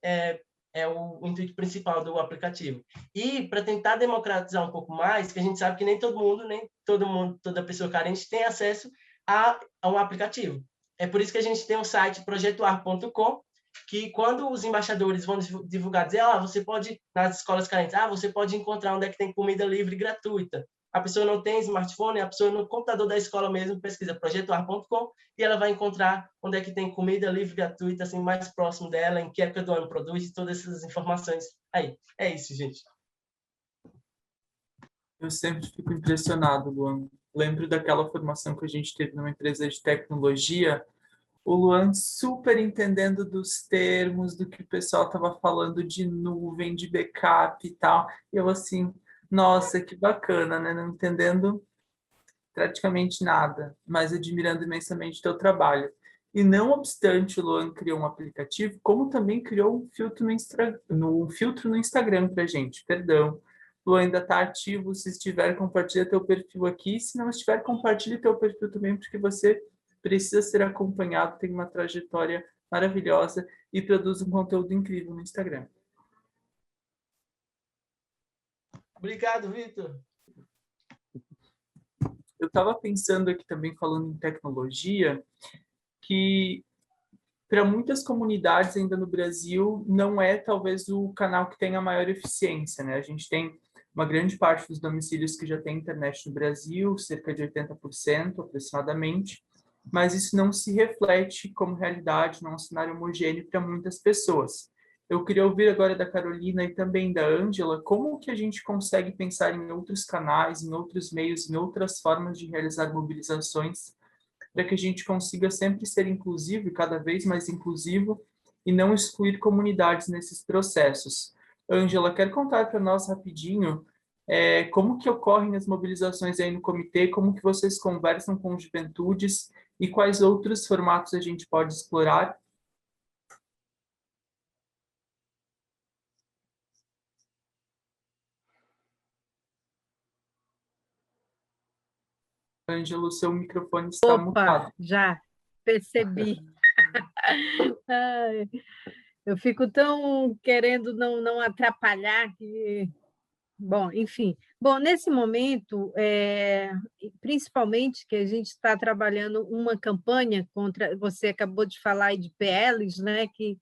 é o intuito principal do aplicativo. E para tentar democratizar um pouco mais, que a gente sabe que nem toda pessoa carente tem acesso a um aplicativo. É por isso que a gente tem o site projetoar.com, que quando os embaixadores vão divulgar, dizer, você pode, nas escolas carentes, você pode encontrar onde é que tem comida livre e gratuita. A pessoa não tem smartphone, a pessoa no computador da escola mesmo pesquisa projetoar.com e ela vai encontrar onde é que tem comida livre gratuita, assim, mais próximo dela, em que época do ano produz, todas essas informações. Aí, é isso, gente. Eu sempre fico impressionado, Luan. Lembro daquela formação que a gente teve numa empresa de tecnologia, o Luan super entendendo dos termos, do que o pessoal estava falando de nuvem, de backup e tal. E eu assim, nossa, que bacana, né? Não entendendo praticamente nada, mas admirando imensamente o teu trabalho. E não obstante, o Luan criou um aplicativo, como também criou um filtro no Instagram para gente. Perdão, o Luan ainda está ativo. Se estiver, compartilha teu perfil aqui. Se não estiver, compartilhe teu perfil também, porque você precisa ser acompanhado, tem uma trajetória maravilhosa e produz um conteúdo incrível no Instagram. Obrigado, Vitor. Eu estava pensando aqui também, falando em tecnologia, que para muitas comunidades ainda no Brasil não é talvez o canal que tem a maior eficiência, né? A gente tem uma grande parte dos domicílios que já tem internet no Brasil, cerca de 80% aproximadamente, mas isso não se reflete como realidade, não é um cenário homogêneo para muitas pessoas. Eu queria ouvir agora da Carolina e também da Ângela como que a gente consegue pensar em outros canais, em outros meios, em outras formas de realizar mobilizações para que a gente consiga sempre ser inclusivo e cada vez mais inclusivo e não excluir comunidades nesses processos. Ângela, quer contar para nós rapidinho como que ocorrem as mobilizações aí no comitê, como que vocês conversam com juventudes e quais outros formatos a gente pode explorar Ângelo, seu microfone está Opa, mutado. já percebi. Ai, eu fico tão querendo não atrapalhar que... Bom, enfim. Bom, nesse momento, principalmente que a gente está trabalhando uma campanha contra... Você acabou de falar aí de PLs, né, que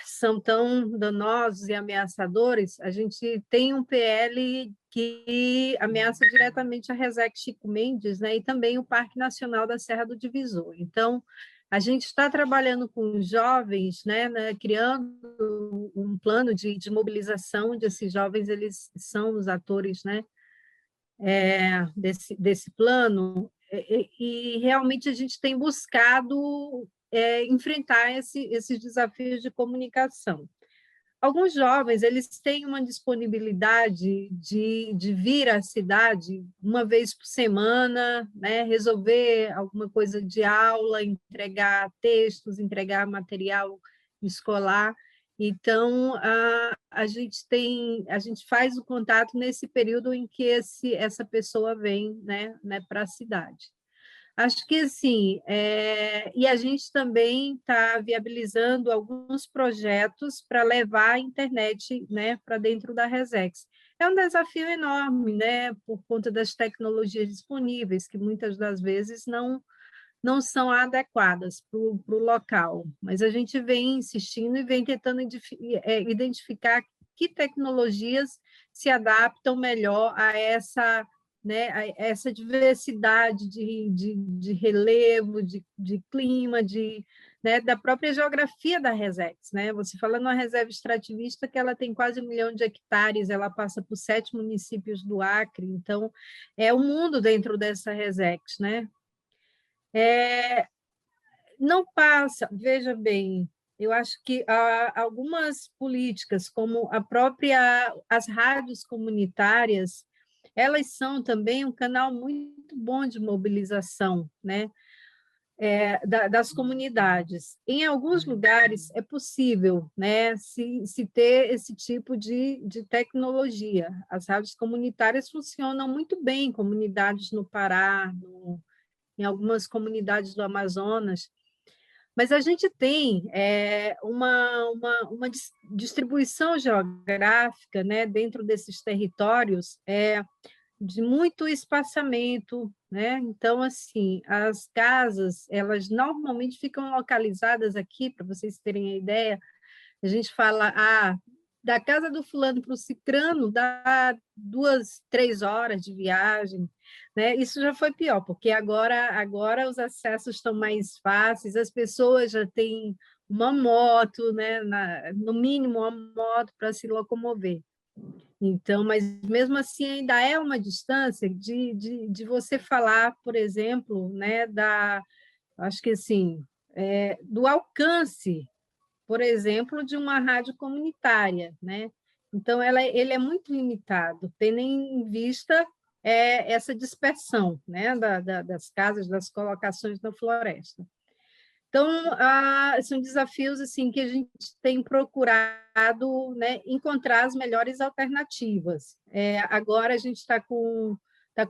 são tão danosos e ameaçadores. A gente tem um PL que ameaça diretamente a Resex Chico Mendes, né, e também o Parque Nacional da Serra do Divisor. Então, a gente está trabalhando com jovens, né, criando um plano de mobilização, onde esses jovens eles são os atores, né, desse plano, e realmente a gente tem buscado enfrentar esses desafios de comunicação. Alguns jovens eles têm uma disponibilidade de vir à cidade uma vez por semana, né, resolver alguma coisa de aula, entregar textos, entregar material escolar. Então, a gente faz o contato nesse período em que essa pessoa vem, né, para a cidade. Acho que assim, e a gente também está viabilizando alguns projetos para levar a internet, né, para dentro da Resex. É um desafio enorme, né, por conta das tecnologias disponíveis, que muitas das vezes não são adequadas para o local, mas a gente vem insistindo e vem tentando identificar que tecnologias se adaptam melhor a essa, né, a essa diversidade de relevo, de clima, né, da própria geografia da Resex. Né? Você fala numa reserva extrativista que ela tem quase 1 milhão de hectares, ela passa por 7 municípios do Acre, então é o mundo dentro dessa Resex, né? Não passa, veja bem, eu acho que algumas políticas, como as rádios comunitárias, elas são também um canal muito bom de mobilização, né, das comunidades. Em alguns lugares é possível, né, se ter esse tipo de tecnologia. As rádios comunitárias funcionam muito bem em comunidades no Pará, em algumas comunidades do Amazonas, mas a gente tem uma distribuição geográfica, né, dentro desses territórios de muito espaçamento, né? Então, assim, as casas, elas normalmente ficam localizadas aqui, para vocês terem a ideia, a gente fala, da casa do fulano para o cicrano dá 2, 3 horas de viagem, né? Isso já foi pior, porque agora os acessos estão mais fáceis, as pessoas já têm uma moto, né? No mínimo uma moto para se locomover. Então, mas mesmo assim ainda é uma distância de você falar, por exemplo, né? Acho que assim, do alcance, por exemplo, de uma rádio comunitária, né? Então, ele é muito limitado, tendo em vista essa dispersão, né? Das casas, das colocações na floresta. Então, são desafios assim que a gente tem procurado, né, encontrar as melhores alternativas. Agora, a gente está com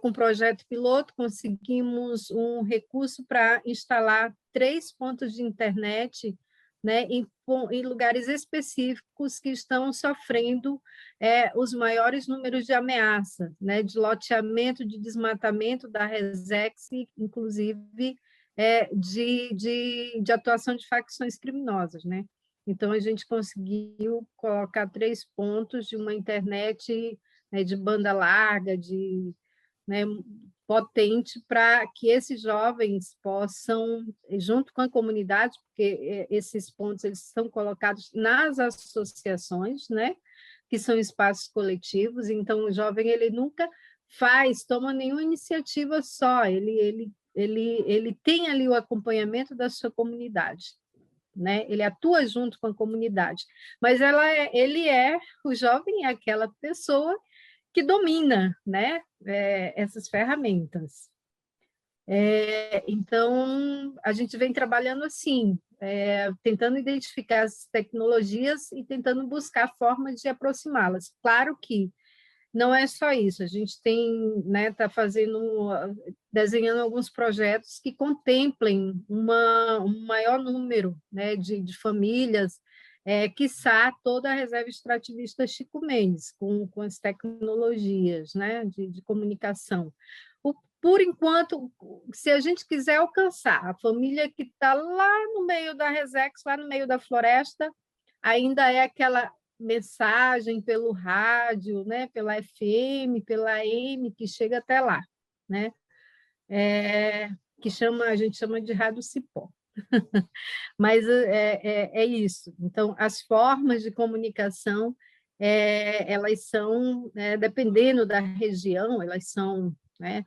um projeto piloto, conseguimos um recurso para instalar 3 pontos de internet, né, em lugares específicos que estão sofrendo os maiores números de ameaça, né, de loteamento, de desmatamento da Resex, inclusive de atuação de facções criminosas, né? Então, a gente conseguiu colocar 3 pontos de uma internet, né, de banda larga, né, potente, para que esses jovens possam, junto com a comunidade, porque esses pontos eles são colocados nas associações, né, que são espaços coletivos, então o jovem ele nunca toma nenhuma iniciativa só, ele tem ali o acompanhamento da sua comunidade, né? Ele atua junto com a comunidade, mas o jovem é aquela pessoa que domina, né, essas ferramentas. Então, a gente vem trabalhando assim, tentando identificar as tecnologias e tentando buscar formas de aproximá-las. Claro que não é só isso, a gente tem, né, está desenhando alguns projetos que contemplem um maior número, né, de famílias, quiçá toda a reserva extrativista Chico Mendes, com as tecnologias, né, de comunicação. Por enquanto, se a gente quiser alcançar a família que está lá no meio da Resex, lá no meio da floresta, ainda é aquela mensagem pelo rádio, né, pela FM, pela AM, que chega até lá, né? A gente chama de rádio cipó. Mas é isso. Então, as formas de comunicação, elas são, dependendo da região, elas são, né,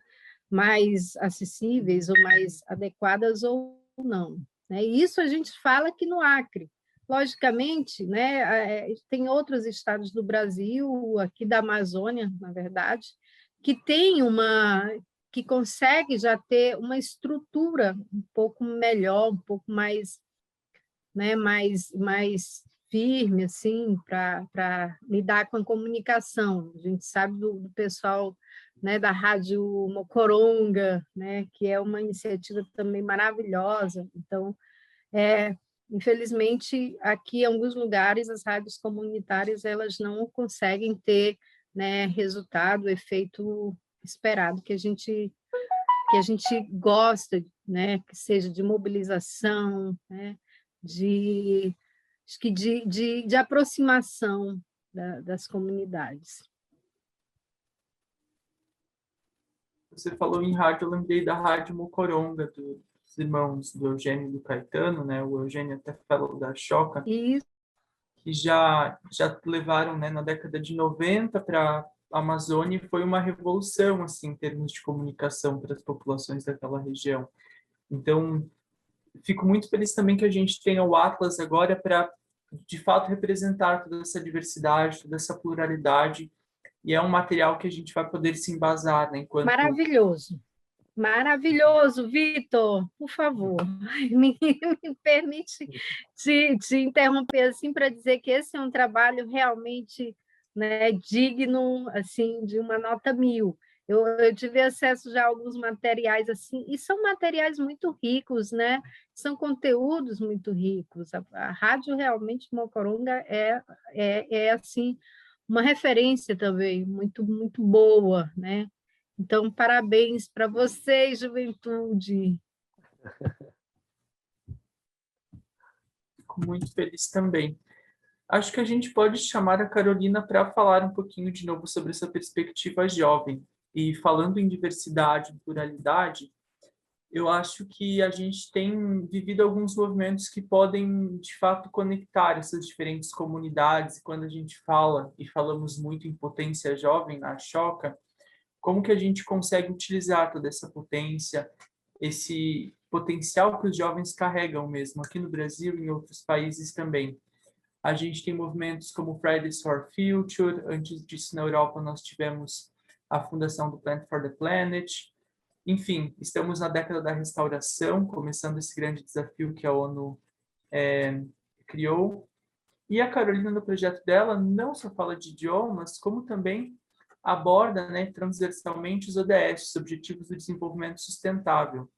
mais acessíveis ou mais adequadas ou não, né? E isso a gente fala aqui no Acre. Logicamente, né, tem outros estados do Brasil, aqui da Amazônia, na verdade, que consegue já ter uma estrutura um pouco melhor, um pouco mais, né, mais firme, assim, para lidar com a comunicação. A gente sabe do pessoal, né, da Rádio Mocoronga, né, que é uma iniciativa também maravilhosa. Então, infelizmente, aqui em alguns lugares, as rádios comunitárias elas não conseguem ter, né, resultado, efeito esperado que a gente gosta, né, que seja de mobilização, né, acho que de aproximação das comunidades. Você falou em rádio, eu lembrei da Rádio Mocoronga, dos irmãos do Eugênio e do Caetano, né? O Eugênio até falou da Choca, E que já levaram, né, na década de 90 para a Amazônia, e foi uma revolução, assim, em termos de comunicação para as populações daquela região. Então, fico muito feliz também que a gente tenha o Atlas agora para, de fato, representar toda essa diversidade, toda essa pluralidade, e é um material que a gente vai poder se embasar, né, enquanto... maravilhoso. Maravilhoso, Vitor, por favor, me permite te interromper assim para dizer que esse é um trabalho realmente, né, digno assim de uma nota 1000. Eu tive acesso já a alguns materiais assim, e são materiais muito ricos, né? São conteúdos muito ricos. A Rádio realmente Mocoronga é assim uma referência também muito muito boa, né? Então, parabéns para vocês, juventude. Fico muito feliz também. Acho que a gente pode chamar a Carolina para falar um pouquinho de novo sobre essa perspectiva jovem. E falando em diversidade e pluralidade, eu acho que a gente tem vivido alguns movimentos que podem, de fato, conectar essas diferentes comunidades. E quando a gente fala, e falamos muito em potência jovem na Choca, como que a gente consegue utilizar toda essa potência, esse potencial que os jovens carregam mesmo, aqui no Brasil e em outros países também. A gente tem movimentos como Fridays for Future, antes disso na Europa nós tivemos a fundação do Plant for the Planet. Enfim, estamos na década da restauração, começando esse grande desafio que a ONU criou. E a Carolina, no projeto dela, não só fala de idiomas, como também aborda, né, transversalmente os ODS, os Objetivos do Desenvolvimento Sustentável.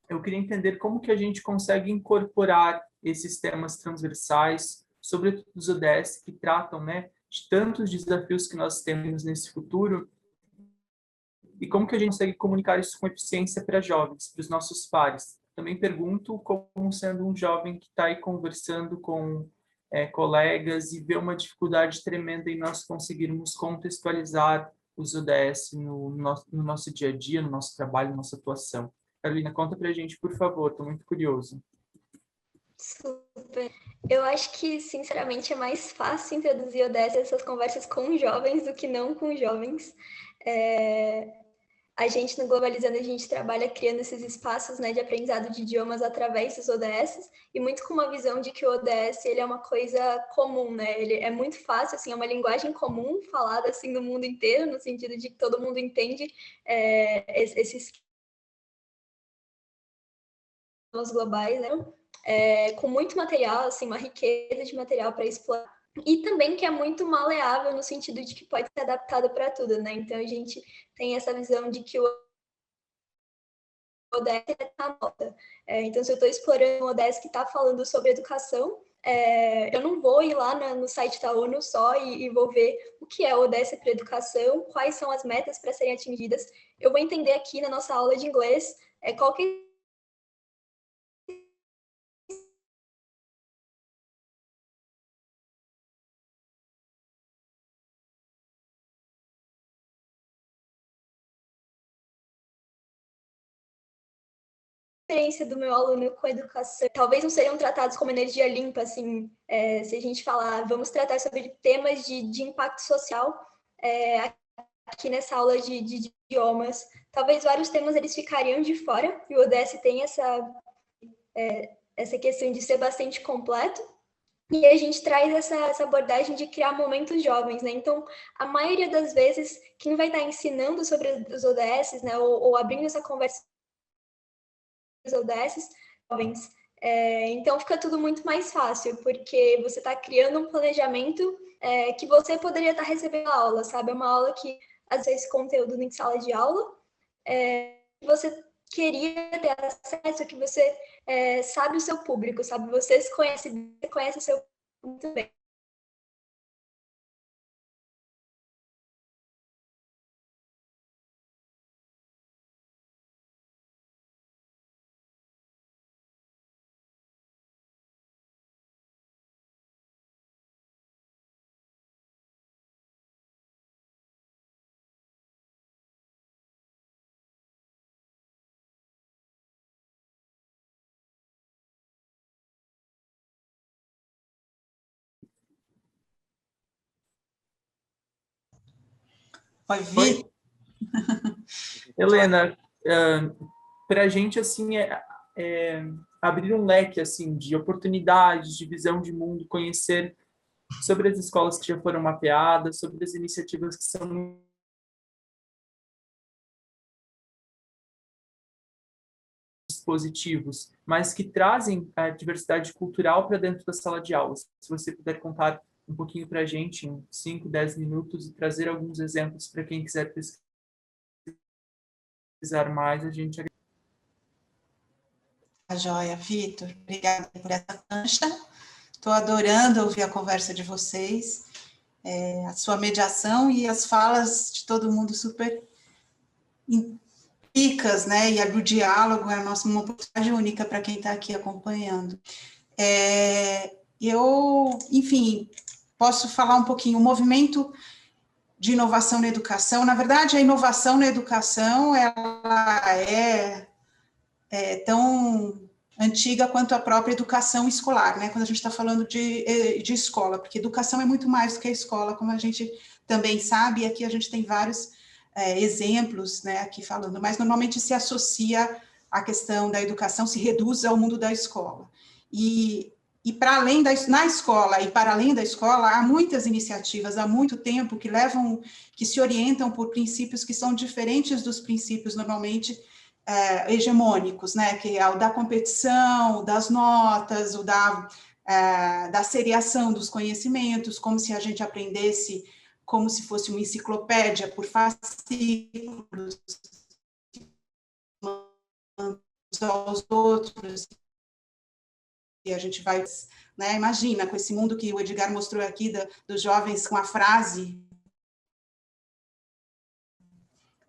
Eu queria entender como que a gente consegue incorporar esses temas transversais, sobretudo os ODS, que tratam, né, de tantos desafios que nós temos nesse futuro, e como que a gente consegue comunicar isso com eficiência para jovens, para os nossos pares. Também pergunto como sendo um jovem que está aí conversando com colegas e vê uma dificuldade tremenda em nós conseguirmos contextualizar os ODS no nosso dia a dia, no nosso trabalho, na nossa atuação. Carolina, conta para a gente, por favor, estou muito curioso. Super. Eu acho que, sinceramente, é mais fácil introduzir ODS essas conversas com jovens do que não com jovens. A gente, no Globalizando, a gente trabalha criando esses espaços, né, de aprendizado de idiomas através dos ODS, e muito com uma visão de que o ODS ele é uma coisa comum, né? Ele é muito fácil, assim, é uma linguagem comum falada assim no mundo inteiro, no sentido de que todo mundo entende esses globais, né? Com muito material, assim, uma riqueza de material para explorar. e também que é muito maleável no sentido de que pode ser adaptado para tudo, né? Então a gente tem essa visão de que o ODS é a nota. Então, se eu estou explorando um ODS que está falando sobre educação, eu não vou ir lá no site da ONU só e vou ver o que é o ODS para educação, quais são as metas para serem atingidas. Eu vou entender aqui na nossa aula de inglês qual que experiência do meu aluno com educação. Talvez não seriam tratados como energia limpa, assim, se a gente falar, vamos tratar sobre temas de impacto social aqui nessa aula de idiomas. Talvez vários temas eles ficariam de fora, e o ODS tem essa questão de ser bastante completo, e a gente traz essa abordagem de criar momentos jovens, né? Então, a maioria das vezes, quem vai estar ensinando sobre os ODS, né, ou abrindo essa conversa os ODS, jovens. Então fica tudo muito mais fácil, porque você está criando um planejamento que você poderia estar recebendo a aula, sabe? É uma aula que, às vezes, conteúdo em sala de aula, você queria ter acesso, que você sabe o seu público, sabe? Você conhece o seu público muito bem. Oi, Vi. Helena, para a gente, assim, abrir um leque, assim, de oportunidades, de visão de mundo, conhecer sobre as escolas que já foram mapeadas, sobre as iniciativas que são dispositivos, mas que trazem a diversidade cultural para dentro da sala de aula. Se você puder contar um pouquinho para a gente, em 5, 10 minutos, e trazer alguns exemplos para quem quiser pesquisar mais, a gente... A joia, Vitor. Obrigada por essa cancha. Estou adorando ouvir a conversa de vocês, a sua mediação e as falas de todo mundo super ricas, né? E o diálogo é uma oportunidade única para quem está aqui acompanhando. Eu, enfim, posso falar um pouquinho. O movimento de inovação na educação, na verdade, a inovação na educação, ela é tão antiga quanto a própria educação escolar, né? Quando a gente está falando de escola, porque educação é muito mais do que a escola, como a gente também sabe, e aqui a gente tem vários exemplos, né, aqui falando, mas normalmente se associa a questão da educação, se reduz ao mundo da escola. E para além na escola e para além da escola, há muitas iniciativas, há muito tempo, que se orientam por princípios que são diferentes dos princípios normalmente hegemônicos, né, que é o da competição, das notas, o da seriação dos conhecimentos, como se a gente aprendesse como se fosse uma enciclopédia por fascículos, aos outros, e a gente vai, né, imagina, com esse mundo que o Edgar mostrou aqui, dos jovens com a frase,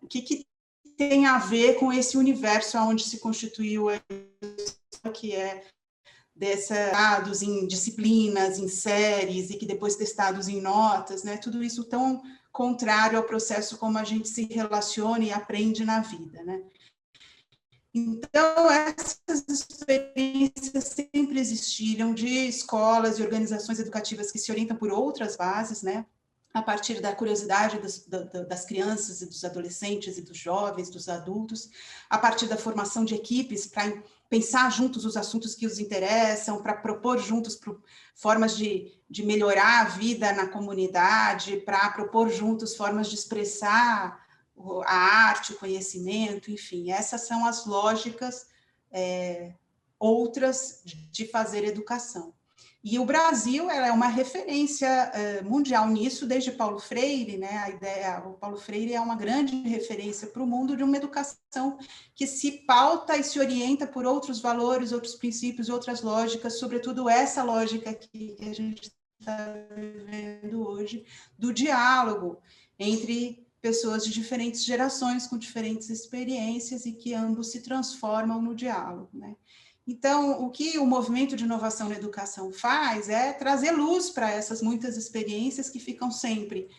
o que tem a ver com esse universo onde se constituiu que testados em disciplinas, em séries, e que depois testados em notas, né? Tudo isso tão contrário ao processo como a gente se relaciona e aprende na vida, né? Então, essas experiências sempre existiram de escolas e organizações educativas que se orientam por outras bases, né? A partir da curiosidade das crianças e dos adolescentes e dos jovens, dos adultos, a partir da formação de equipes para pensar juntos os assuntos que os interessam, para propor juntos formas de melhorar a vida na comunidade, para propor juntos formas de expressar a arte, o conhecimento, enfim, essas são as lógicas outras de fazer educação. E o Brasil ela é uma referência mundial nisso, desde Paulo Freire, né? O Paulo Freire é uma grande referência para o mundo de uma educação que se pauta e se orienta por outros valores, outros princípios, outras lógicas, sobretudo essa lógica aqui que a gente está vivendo hoje, do diálogo entre pessoas de diferentes gerações, com diferentes experiências, e que ambos se transformam no diálogo, né? Então, o que o movimento de inovação na educação faz é trazer luz para essas muitas experiências que ficam sempre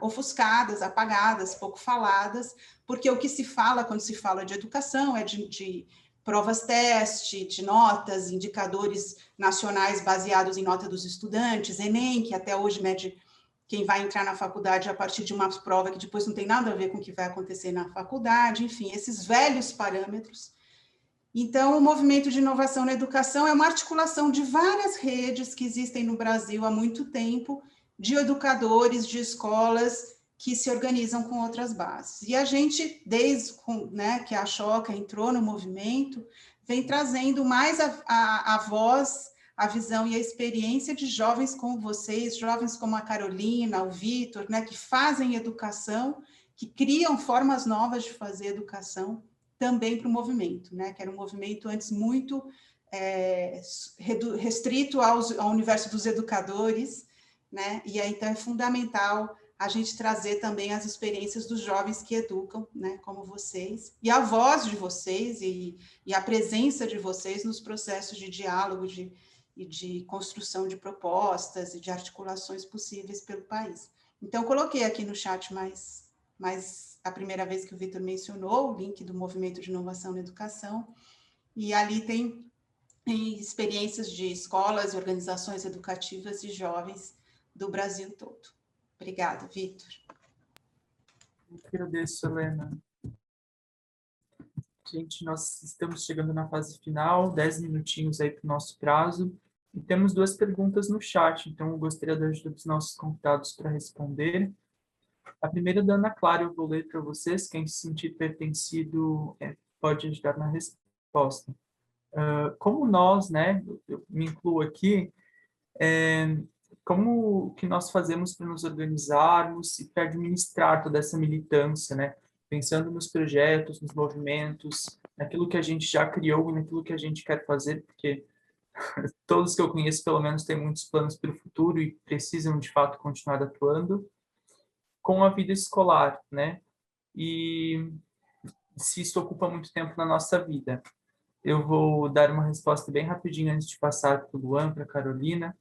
ofuscadas, apagadas, pouco faladas, porque o que se fala quando se fala de educação é de provas-teste, de notas, indicadores nacionais baseados em nota dos estudantes, Enem, que até hoje mede quem vai entrar na faculdade a partir de uma prova que depois não tem nada a ver com o que vai acontecer na faculdade, enfim, esses velhos parâmetros. Então, o movimento de inovação na educação é uma articulação de várias redes que existem no Brasil há muito tempo, de educadores, de escolas que se organizam com outras bases. E a gente, desde que a Choca entrou no movimento, vem trazendo mais a voz, a visão e a experiência de jovens como vocês, jovens como a Carolina, o Vitor, né, que fazem educação, que criam formas novas de fazer educação, também para o movimento, né? Que era um movimento antes muito restrito ao universo dos educadores, né? E aí, então, é fundamental a gente trazer também as experiências dos jovens que educam, né? Como vocês, e a voz de vocês e a presença de vocês nos processos de diálogo e de construção de propostas e de articulações possíveis pelo país. Então, coloquei aqui no chat mais a primeira vez que o Vitor mencionou, o link do Movimento de Inovação na Educação, e ali tem experiências de escolas e organizações educativas de jovens do Brasil todo. Obrigada, Vitor. Eu que agradeço, Helena. Gente, nós estamos chegando na fase final, 10 minutinhos aí para o nosso prazo, e temos 2 perguntas no chat, então eu gostaria da ajuda dos nossos convidados para responder. A primeira da Ana Clara, eu vou ler para vocês. Quem se sentir pertencido pode ajudar na resposta. Como nós, né, eu me incluo aqui, como que nós fazemos para nos organizarmos e para administrar toda essa militância, né? Pensando nos projetos, nos movimentos, naquilo que a gente já criou e naquilo que a gente quer fazer, porque todos que eu conheço, pelo menos, têm muitos planos para o futuro e precisam, de fato, continuar atuando, com a vida escolar, né? E se isso ocupa muito tempo na nossa vida. Eu vou dar uma resposta bem rapidinho antes de passar para o Luan, para a Carolina.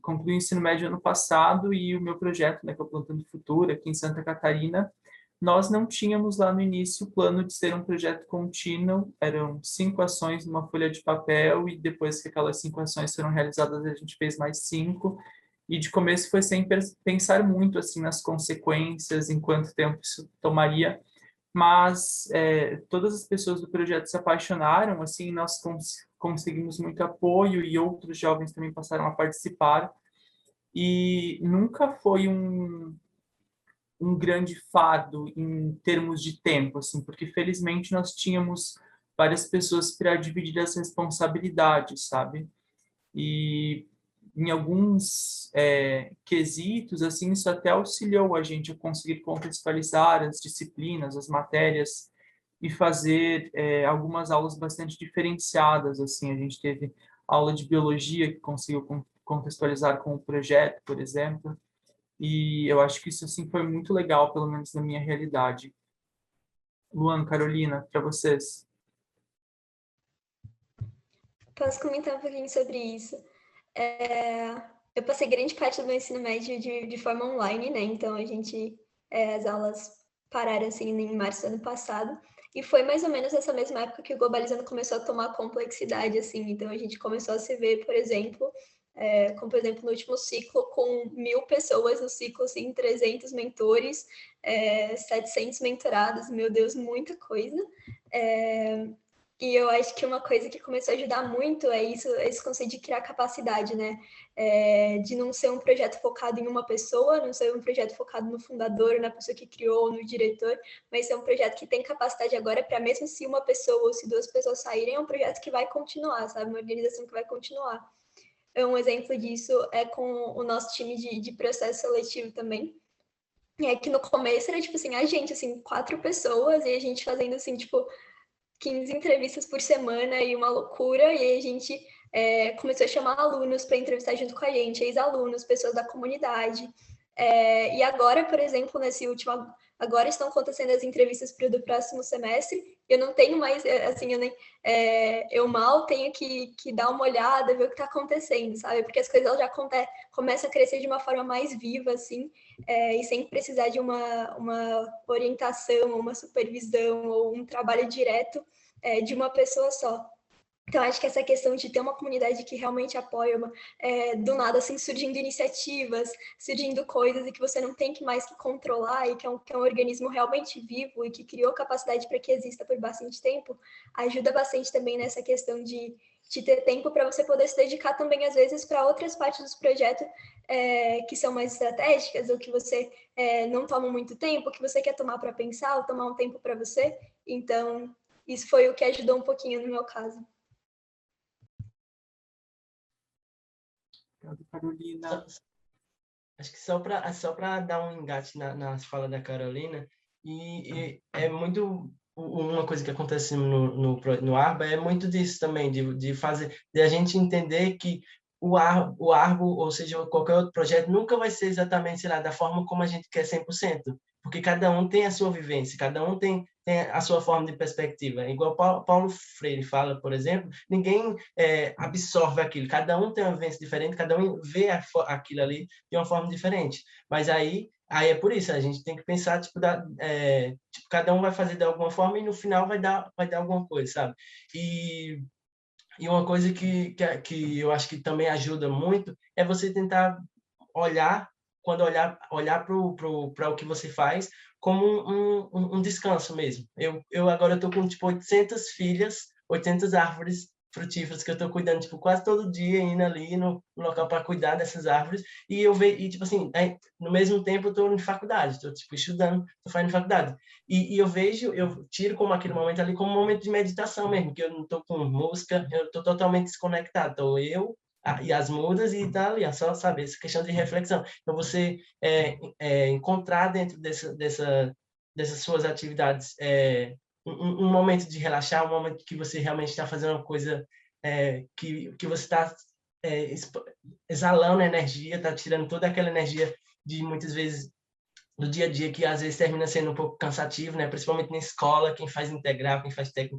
Concluí o ensino médio ano passado e o meu projeto, né, que é o Plantando Futuro, aqui em Santa Catarina, nós não tínhamos lá no início o plano de ser um projeto contínuo, eram 5 ações numa folha de papel e depois que aquelas 5 ações foram realizadas, a gente fez mais 5. E de começo foi sem pensar muito assim nas consequências, em quanto tempo isso tomaria, mas todas as pessoas do projeto se apaixonaram, assim, nós conseguimos muito apoio e outros jovens também passaram a participar, e nunca foi um grande fardo em termos de tempo, assim, porque felizmente nós tínhamos várias pessoas para dividir as responsabilidades, sabe? E em alguns quesitos, assim, isso até auxiliou a gente a conseguir contextualizar as disciplinas, as matérias e fazer algumas aulas bastante diferenciadas, assim. A gente teve aula de biologia que conseguiu contextualizar com o projeto, por exemplo, e eu acho que isso, assim, foi muito legal, pelo menos na minha realidade. Luan, Carolina, para vocês. Posso comentar um pouquinho sobre isso? Eu passei grande parte do meu ensino médio de forma online, né? Então, as aulas pararam, assim, em março do ano passado. E foi mais ou menos nessa mesma época que o Globalizando começou a tomar complexidade, assim. Então, a gente começou a se ver, por exemplo, como, por exemplo, no último ciclo, com 1.000 pessoas no ciclo, assim, 300 mentores, 700 mentorados, meu Deus, muita coisa. E eu acho que uma coisa que começou a ajudar muito é isso, esse conceito de criar capacidade, né? De não ser um projeto focado em uma pessoa, não ser um projeto focado no fundador, na pessoa que criou, no diretor, mas ser um projeto que tem capacidade agora para, mesmo se uma pessoa ou se duas pessoas saírem, é um projeto que vai continuar, sabe? Uma organização que vai continuar. Um exemplo disso é com o nosso time de processo seletivo também. É que no começo era, tipo assim, a gente, assim, 4 pessoas, e a gente fazendo, assim, tipo, 15 entrevistas por semana e uma loucura, e aí a gente começou a chamar alunos para entrevistar junto com a gente, ex-alunos, pessoas da comunidade. E agora, por exemplo, nesse último. Agora estão acontecendo as entrevistas para o do próximo semestre. Eu não tenho mais, assim, eu mal tenho que dar uma olhada, ver o que está acontecendo, sabe? Porque as coisas já começam a crescer de uma forma mais viva, assim, e sem precisar de uma orientação, uma supervisão ou um trabalho direto de uma pessoa só. Então, acho que essa questão de ter uma comunidade que realmente apoia, do nada, assim, surgindo iniciativas, surgindo coisas e que você não tem que mais que controlar e que é um organismo realmente vivo e que criou capacidade para que exista por bastante tempo, ajuda bastante também nessa questão de ter tempo para você poder se dedicar também, às vezes, para outras partes dos projetos que são mais estratégicas ou que você não toma muito tempo, que você quer tomar para pensar ou tomar um tempo para você. Então, isso foi o que ajudou um pouquinho no meu caso. Carolina. Acho que só para dar um engate nas falas da Carolina, e é muito uma coisa que acontece no Arba é muito disso também, de a gente entender que o Arbo, ou seja, qualquer outro projeto, nunca vai ser exatamente, sei lá, da forma como a gente quer 100%, porque cada um tem a sua vivência, cada um tem a sua forma de perspectiva. Igual Paulo Freire fala, por exemplo, ninguém absorve aquilo, cada um tem uma vivência diferente, cada um vê aquilo ali de uma forma diferente. Mas aí é por isso, a gente tem que pensar, tipo, cada um vai fazer de alguma forma e no final vai dar alguma coisa, sabe? E uma coisa que eu acho que também ajuda muito é você tentar olhar para o que você faz como um descanso mesmo. Eu agora estou com tipo 800 filhas, 800 árvores frutíferas que eu estou cuidando tipo quase todo dia, indo ali no local para cuidar dessas árvores, e eu vejo, tipo assim, no mesmo tempo eu estou em faculdade, estou tipo estudando, estou fazendo faculdade, e eu tiro como aquele momento ali como um momento de meditação mesmo, que eu não estou com música, eu estou totalmente desconectado, estou e as mudas e tá ali, só saber essa questão de reflexão. Então você encontrar dentro dessas suas atividades um momento de relaxar, um momento que você realmente está fazendo uma coisa que você está exalando energia, está tirando toda aquela energia de muitas vezes do dia a dia, que às vezes termina sendo um pouco cansativo, né? Principalmente na escola, quem faz integral, quem faz técnico,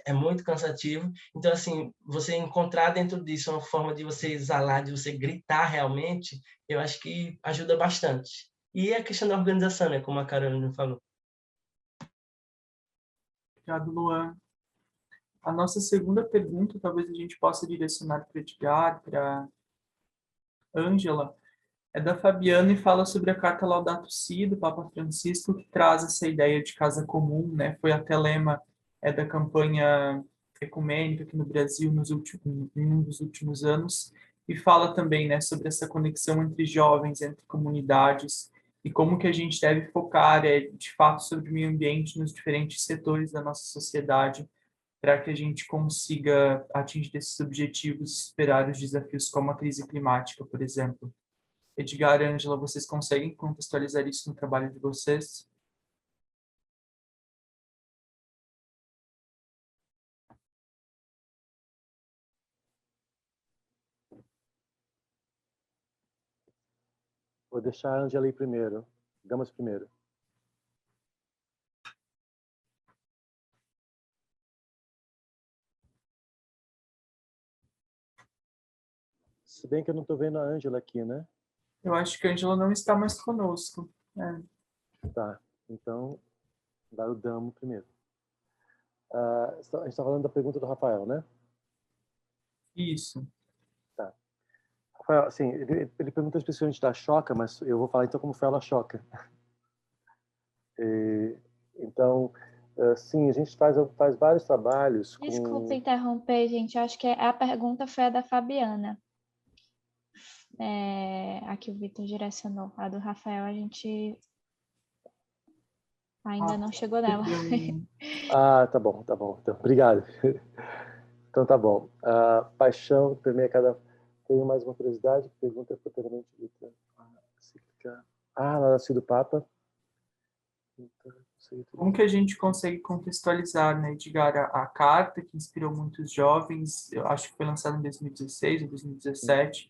é muito cansativo. Então, assim, você encontrar dentro disso uma forma de você exalar, de você gritar realmente, eu acho que ajuda bastante. E a questão da organização, né? Como a Carolina falou. Obrigado, Luan. A nossa segunda pergunta, talvez a gente possa direcionar para Edgar, para Ângela, é da Fabiana e fala sobre a carta Laudato Si do Papa Francisco, que traz essa ideia de casa comum, né? Foi até lema da campanha ecumênica aqui no Brasil em um dos últimos anos, e fala também, né, sobre essa conexão entre jovens, entre comunidades, e como que a gente deve focar, de fato, sobre o meio ambiente nos diferentes setores da nossa sociedade, para que a gente consiga atingir esses objetivos e superar os desafios como a crise climática, por exemplo. Edgar e Ângela, vocês conseguem contextualizar isso no trabalho de vocês? Vou deixar a Ângela ir primeiro. Damas primeiro. Se bem que eu não estou vendo a Ângela aqui, né? Eu acho que a Ângela não está mais conosco. Tá, então vai o Damo primeiro. A gente está falando da pergunta do Rafael, né? Isso. Tá. Rafael, assim, ele pergunta especificamente da Choca, mas eu vou falar então como foi ela Choca. Então, Sim, a gente faz vários trabalhos com... Desculpa interromper, gente. Eu acho que a pergunta foi a da Fabiana. A que o Vitor direcionou. A do Rafael, a gente ainda não chegou nela. Tá bom. Então, obrigado. Então, tá bom. Paixão permeia cada... Tenho mais uma curiosidade, que pergunta futuramente lá nascido do Papa. Como que a gente consegue contextualizar, né, Edgar, a carta que inspirou muitos jovens, eu acho que foi lançada em 2016 ou 2017,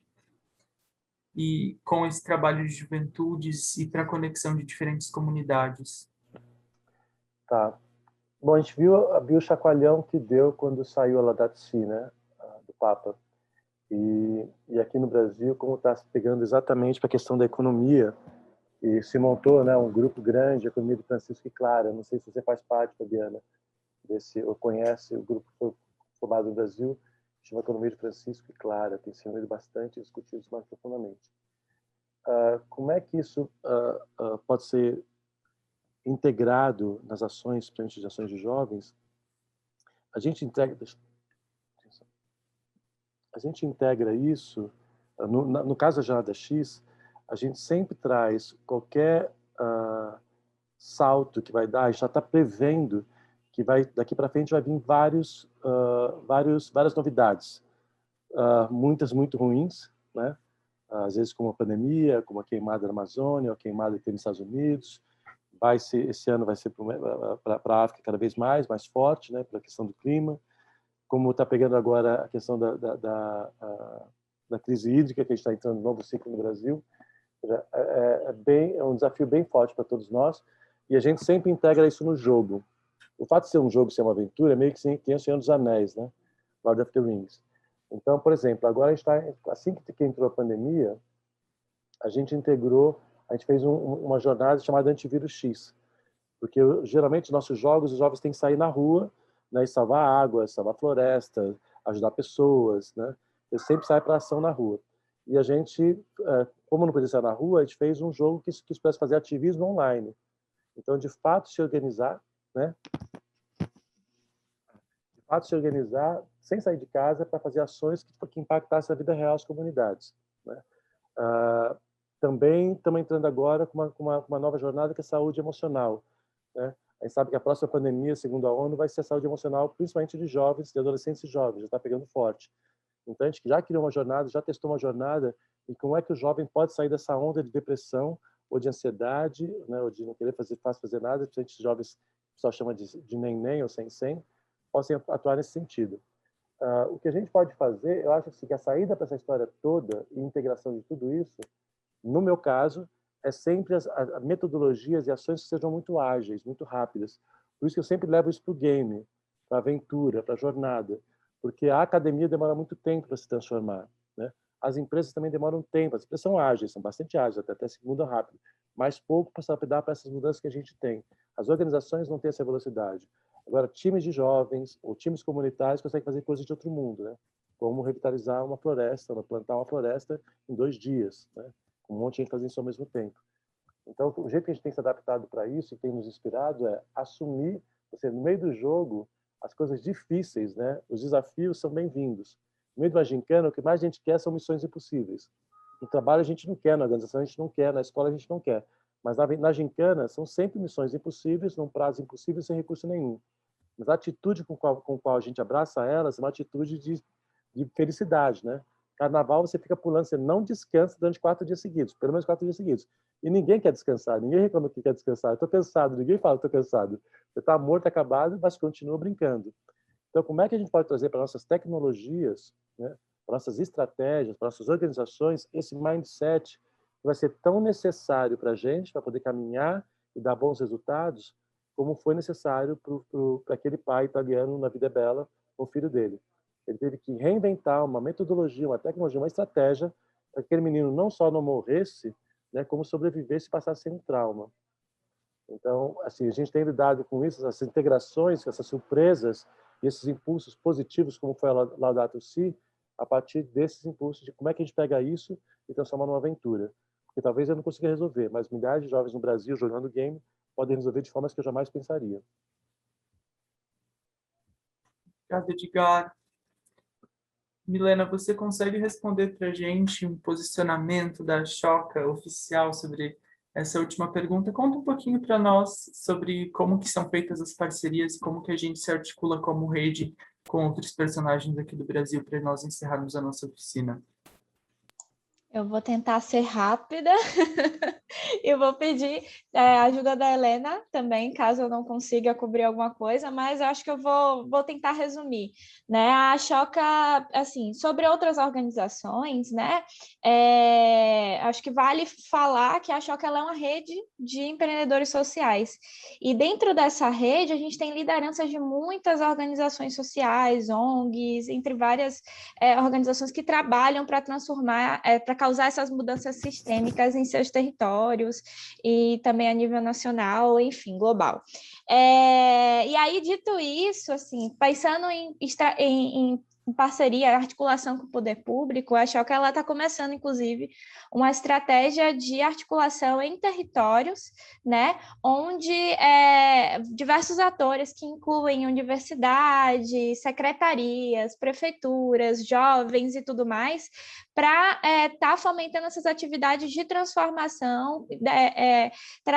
e com esse trabalho de juventudes e para a conexão de diferentes comunidades? Tá. Bom, a gente viu o chacoalhão que deu quando saiu a Laudato Si, né, do Papa. E aqui no Brasil, como está se pegando exatamente para a questão da economia, e se montou, né, um grupo grande, a Economia do Francisco e Clara. Não sei se você faz parte, Fabiana, ou conhece o grupo que foi formado no Brasil, chama Economia do Francisco e Clara. Tem sido lido bastante e discutido mais profundamente. Como é que isso pode ser integrado nas ações, principalmente de ações de jovens? A gente integra isso, no caso da Jornada X, a gente sempre traz qualquer salto que vai dar, a gente já está prevendo que daqui para frente vai vir várias novidades, muitas muito ruins, né? Às vezes como a pandemia, como a queimada na Amazônia, a queimada que tem nos Estados Unidos. Esse ano vai ser para a África cada vez mais forte, né? Pela questão do clima. Como está pegando agora a questão da crise hídrica, que a gente está entrando no novo ciclo no Brasil. É um desafio bem forte para todos nós, e a gente sempre integra isso no jogo. O fato de ser um jogo, ser uma aventura, é meio que tem o Senhor dos Anéis, né? Lord of the Rings. Então, por exemplo, agora a gente assim que entrou a pandemia, a gente fez uma jornada chamada Antivírus X, porque geralmente os nossos jogos, os jovens têm que sair na rua, né, e salvar água, salvar floresta, ajudar pessoas, né? Eles sempre saem para ação na rua. E a gente, como não podia sair na rua, a gente fez um jogo que pudesse fazer ativismo online. Então, de fato, se organizar, né? De fato, se organizar sem sair de casa para fazer ações que impactassem a vida real das comunidades, né? Também estamos entrando agora com uma nova jornada que é saúde emocional, né? A gente sabe que a próxima pandemia, segundo a ONU, vai ser a saúde emocional, principalmente de jovens, de adolescentes e jovens, já está pegando forte. Então, a gente já criou uma jornada, já testou uma jornada, e como é que o jovem pode sair dessa onda de depressão ou de ansiedade, né, ou de não querer fazer nada, principalmente os jovens, o pessoal chama de nem ou sem, possam atuar nesse sentido. O que a gente pode fazer, eu acho assim, que a saída para essa história toda e integração de tudo isso, no meu caso, é sempre as metodologias e ações que sejam muito ágeis, muito rápidas. Por isso que eu sempre levo isso para o game, para a aventura, para a jornada, porque a academia demora muito tempo para se transformar, né? As empresas também demoram tempo, as empresas são ágeis, são bastante ágeis, até se mudam rápido, mas pouco para se adaptar para essas mudanças que a gente tem. As organizações não têm essa velocidade. Agora, times de jovens ou times comunitários conseguem fazer coisas de outro mundo, né? Como revitalizar uma floresta, plantar uma floresta em 2 dias, né? Um monte de gente fazendo isso ao mesmo tempo. Então, o jeito que a gente tem se adaptado para isso e tem nos inspirado é assumir, no meio do jogo, as coisas difíceis, né? Os desafios são bem-vindos. No meio de uma gincana, o que mais a gente quer são missões impossíveis. No trabalho a gente não quer, na organização a gente não quer, na escola a gente não quer. Mas na gincana são sempre missões impossíveis, num prazo impossível, sem recurso nenhum. Mas a atitude com qual a gente abraça elas é uma atitude de felicidade, né? Carnaval você fica pulando, você não descansa durante 4 dias seguidos, pelo menos 4 dias seguidos. E ninguém quer descansar, ninguém reclama que quer descansar. Eu estou cansado, ninguém fala estou cansado. Você está morto, acabado, mas continua brincando. Então, como é que a gente pode trazer para nossas tecnologias, né, para nossas estratégias, para nossas organizações, esse mindset que vai ser tão necessário para a gente, para poder caminhar e dar bons resultados, como foi necessário para aquele pai italiano na Vida é Bela, com o filho dele. Ele teve que reinventar uma metodologia, uma tecnologia, uma estratégia para que aquele menino não só não morresse, né, como sobrevivesse e passasse sem um trauma. Então, assim, a gente tem lidado com isso, essas integrações, essas surpresas e esses impulsos positivos, como foi a Laudato Si, a partir desses impulsos de como é que a gente pega isso e transforma numa aventura. Porque talvez eu não consiga resolver, mas milhares de jovens no Brasil jogando game podem resolver de formas que eu jamais pensaria. Obrigado, Edgar. Milena, você consegue responder para a gente um posicionamento da Choca oficial sobre essa última pergunta? Conta um pouquinho para nós sobre como que são feitas as parcerias e como que a gente se articula como rede com outros personagens aqui do Brasil para nós encerrarmos a nossa oficina. Eu vou tentar ser rápida e vou pedir a ajuda da Helena também, caso eu não consiga cobrir alguma coisa, mas eu acho que eu vou tentar resumir, né? A Choca, assim, sobre outras organizações, né? Acho que vale falar que a Choca ela é uma rede de empreendedores sociais. E dentro dessa rede, a gente tem lideranças de muitas organizações sociais, ONGs, entre várias organizações que trabalham para transformar, para causar essas mudanças sistêmicas em seus territórios e também a nível nacional, enfim, global. E aí, dito isso, assim, pensando em parceria, articulação com o poder público, acho que ela está começando, inclusive, uma estratégia de articulação em territórios, né, onde diversos atores que incluem universidades, secretarias, prefeituras, jovens e tudo mais, para estar fomentando essas atividades de transformação,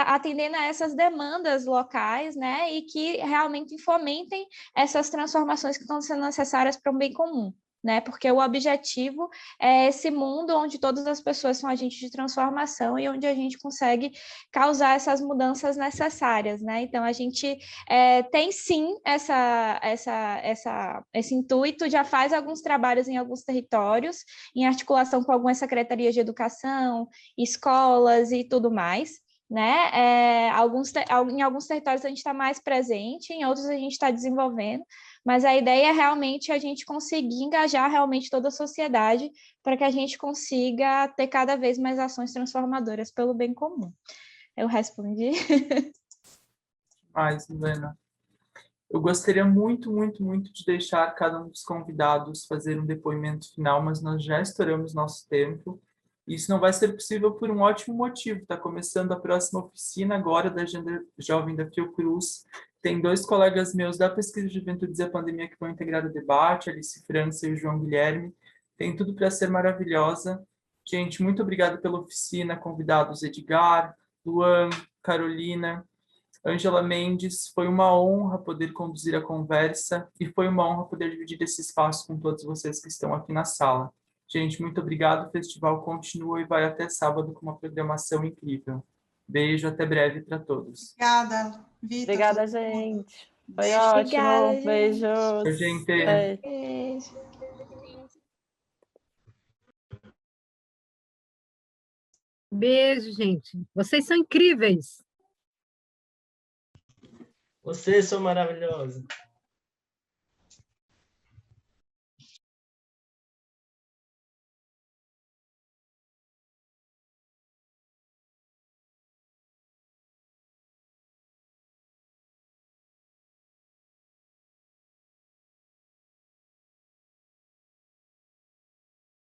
atendendo a essas demandas locais, né, e que realmente fomentem essas transformações que estão sendo necessárias para o bem comum, né, porque o objetivo é esse mundo onde todas as pessoas são agentes de transformação e onde a gente consegue causar essas mudanças necessárias, né, então a gente tem sim esse intuito, já faz alguns trabalhos em alguns territórios, em articulação com algumas secretarias de educação, escolas e tudo mais, né? Em alguns territórios a gente está mais presente, em outros a gente está desenvolvendo, mas a ideia é realmente a gente conseguir engajar realmente toda a sociedade para que a gente consiga ter cada vez mais ações transformadoras pelo bem comum. Eu respondi. Milena. Eu gostaria muito, muito, muito de deixar cada um dos convidados fazer um depoimento final, mas nós já estouramos nosso tempo. Isso não vai ser possível por um ótimo motivo. Está começando a próxima oficina agora da Agenda Jovem da Fiocruz. Tem 2 colegas meus da Pesquisa de Juventudes e a Pandemia que vão integrar o debate, Alice França e o João Guilherme. Tem tudo para ser maravilhosa. Gente, muito obrigado pela oficina. Convidados Edgar, Luan, Carolina, Ângela Mendes, foi uma honra poder conduzir a conversa e foi uma honra poder dividir esse espaço com todos vocês que estão aqui na sala. Gente, muito obrigado. O festival continua e vai até sábado com uma programação incrível. Beijo, até breve para todos. Obrigada, Vitor. Obrigada, gente. Foi Beijo. ótimo. Obrigada, gente. Beijos. Tchau, gente. Beijo. Beijo, gente. Vocês são incríveis. Vocês são maravilhosos.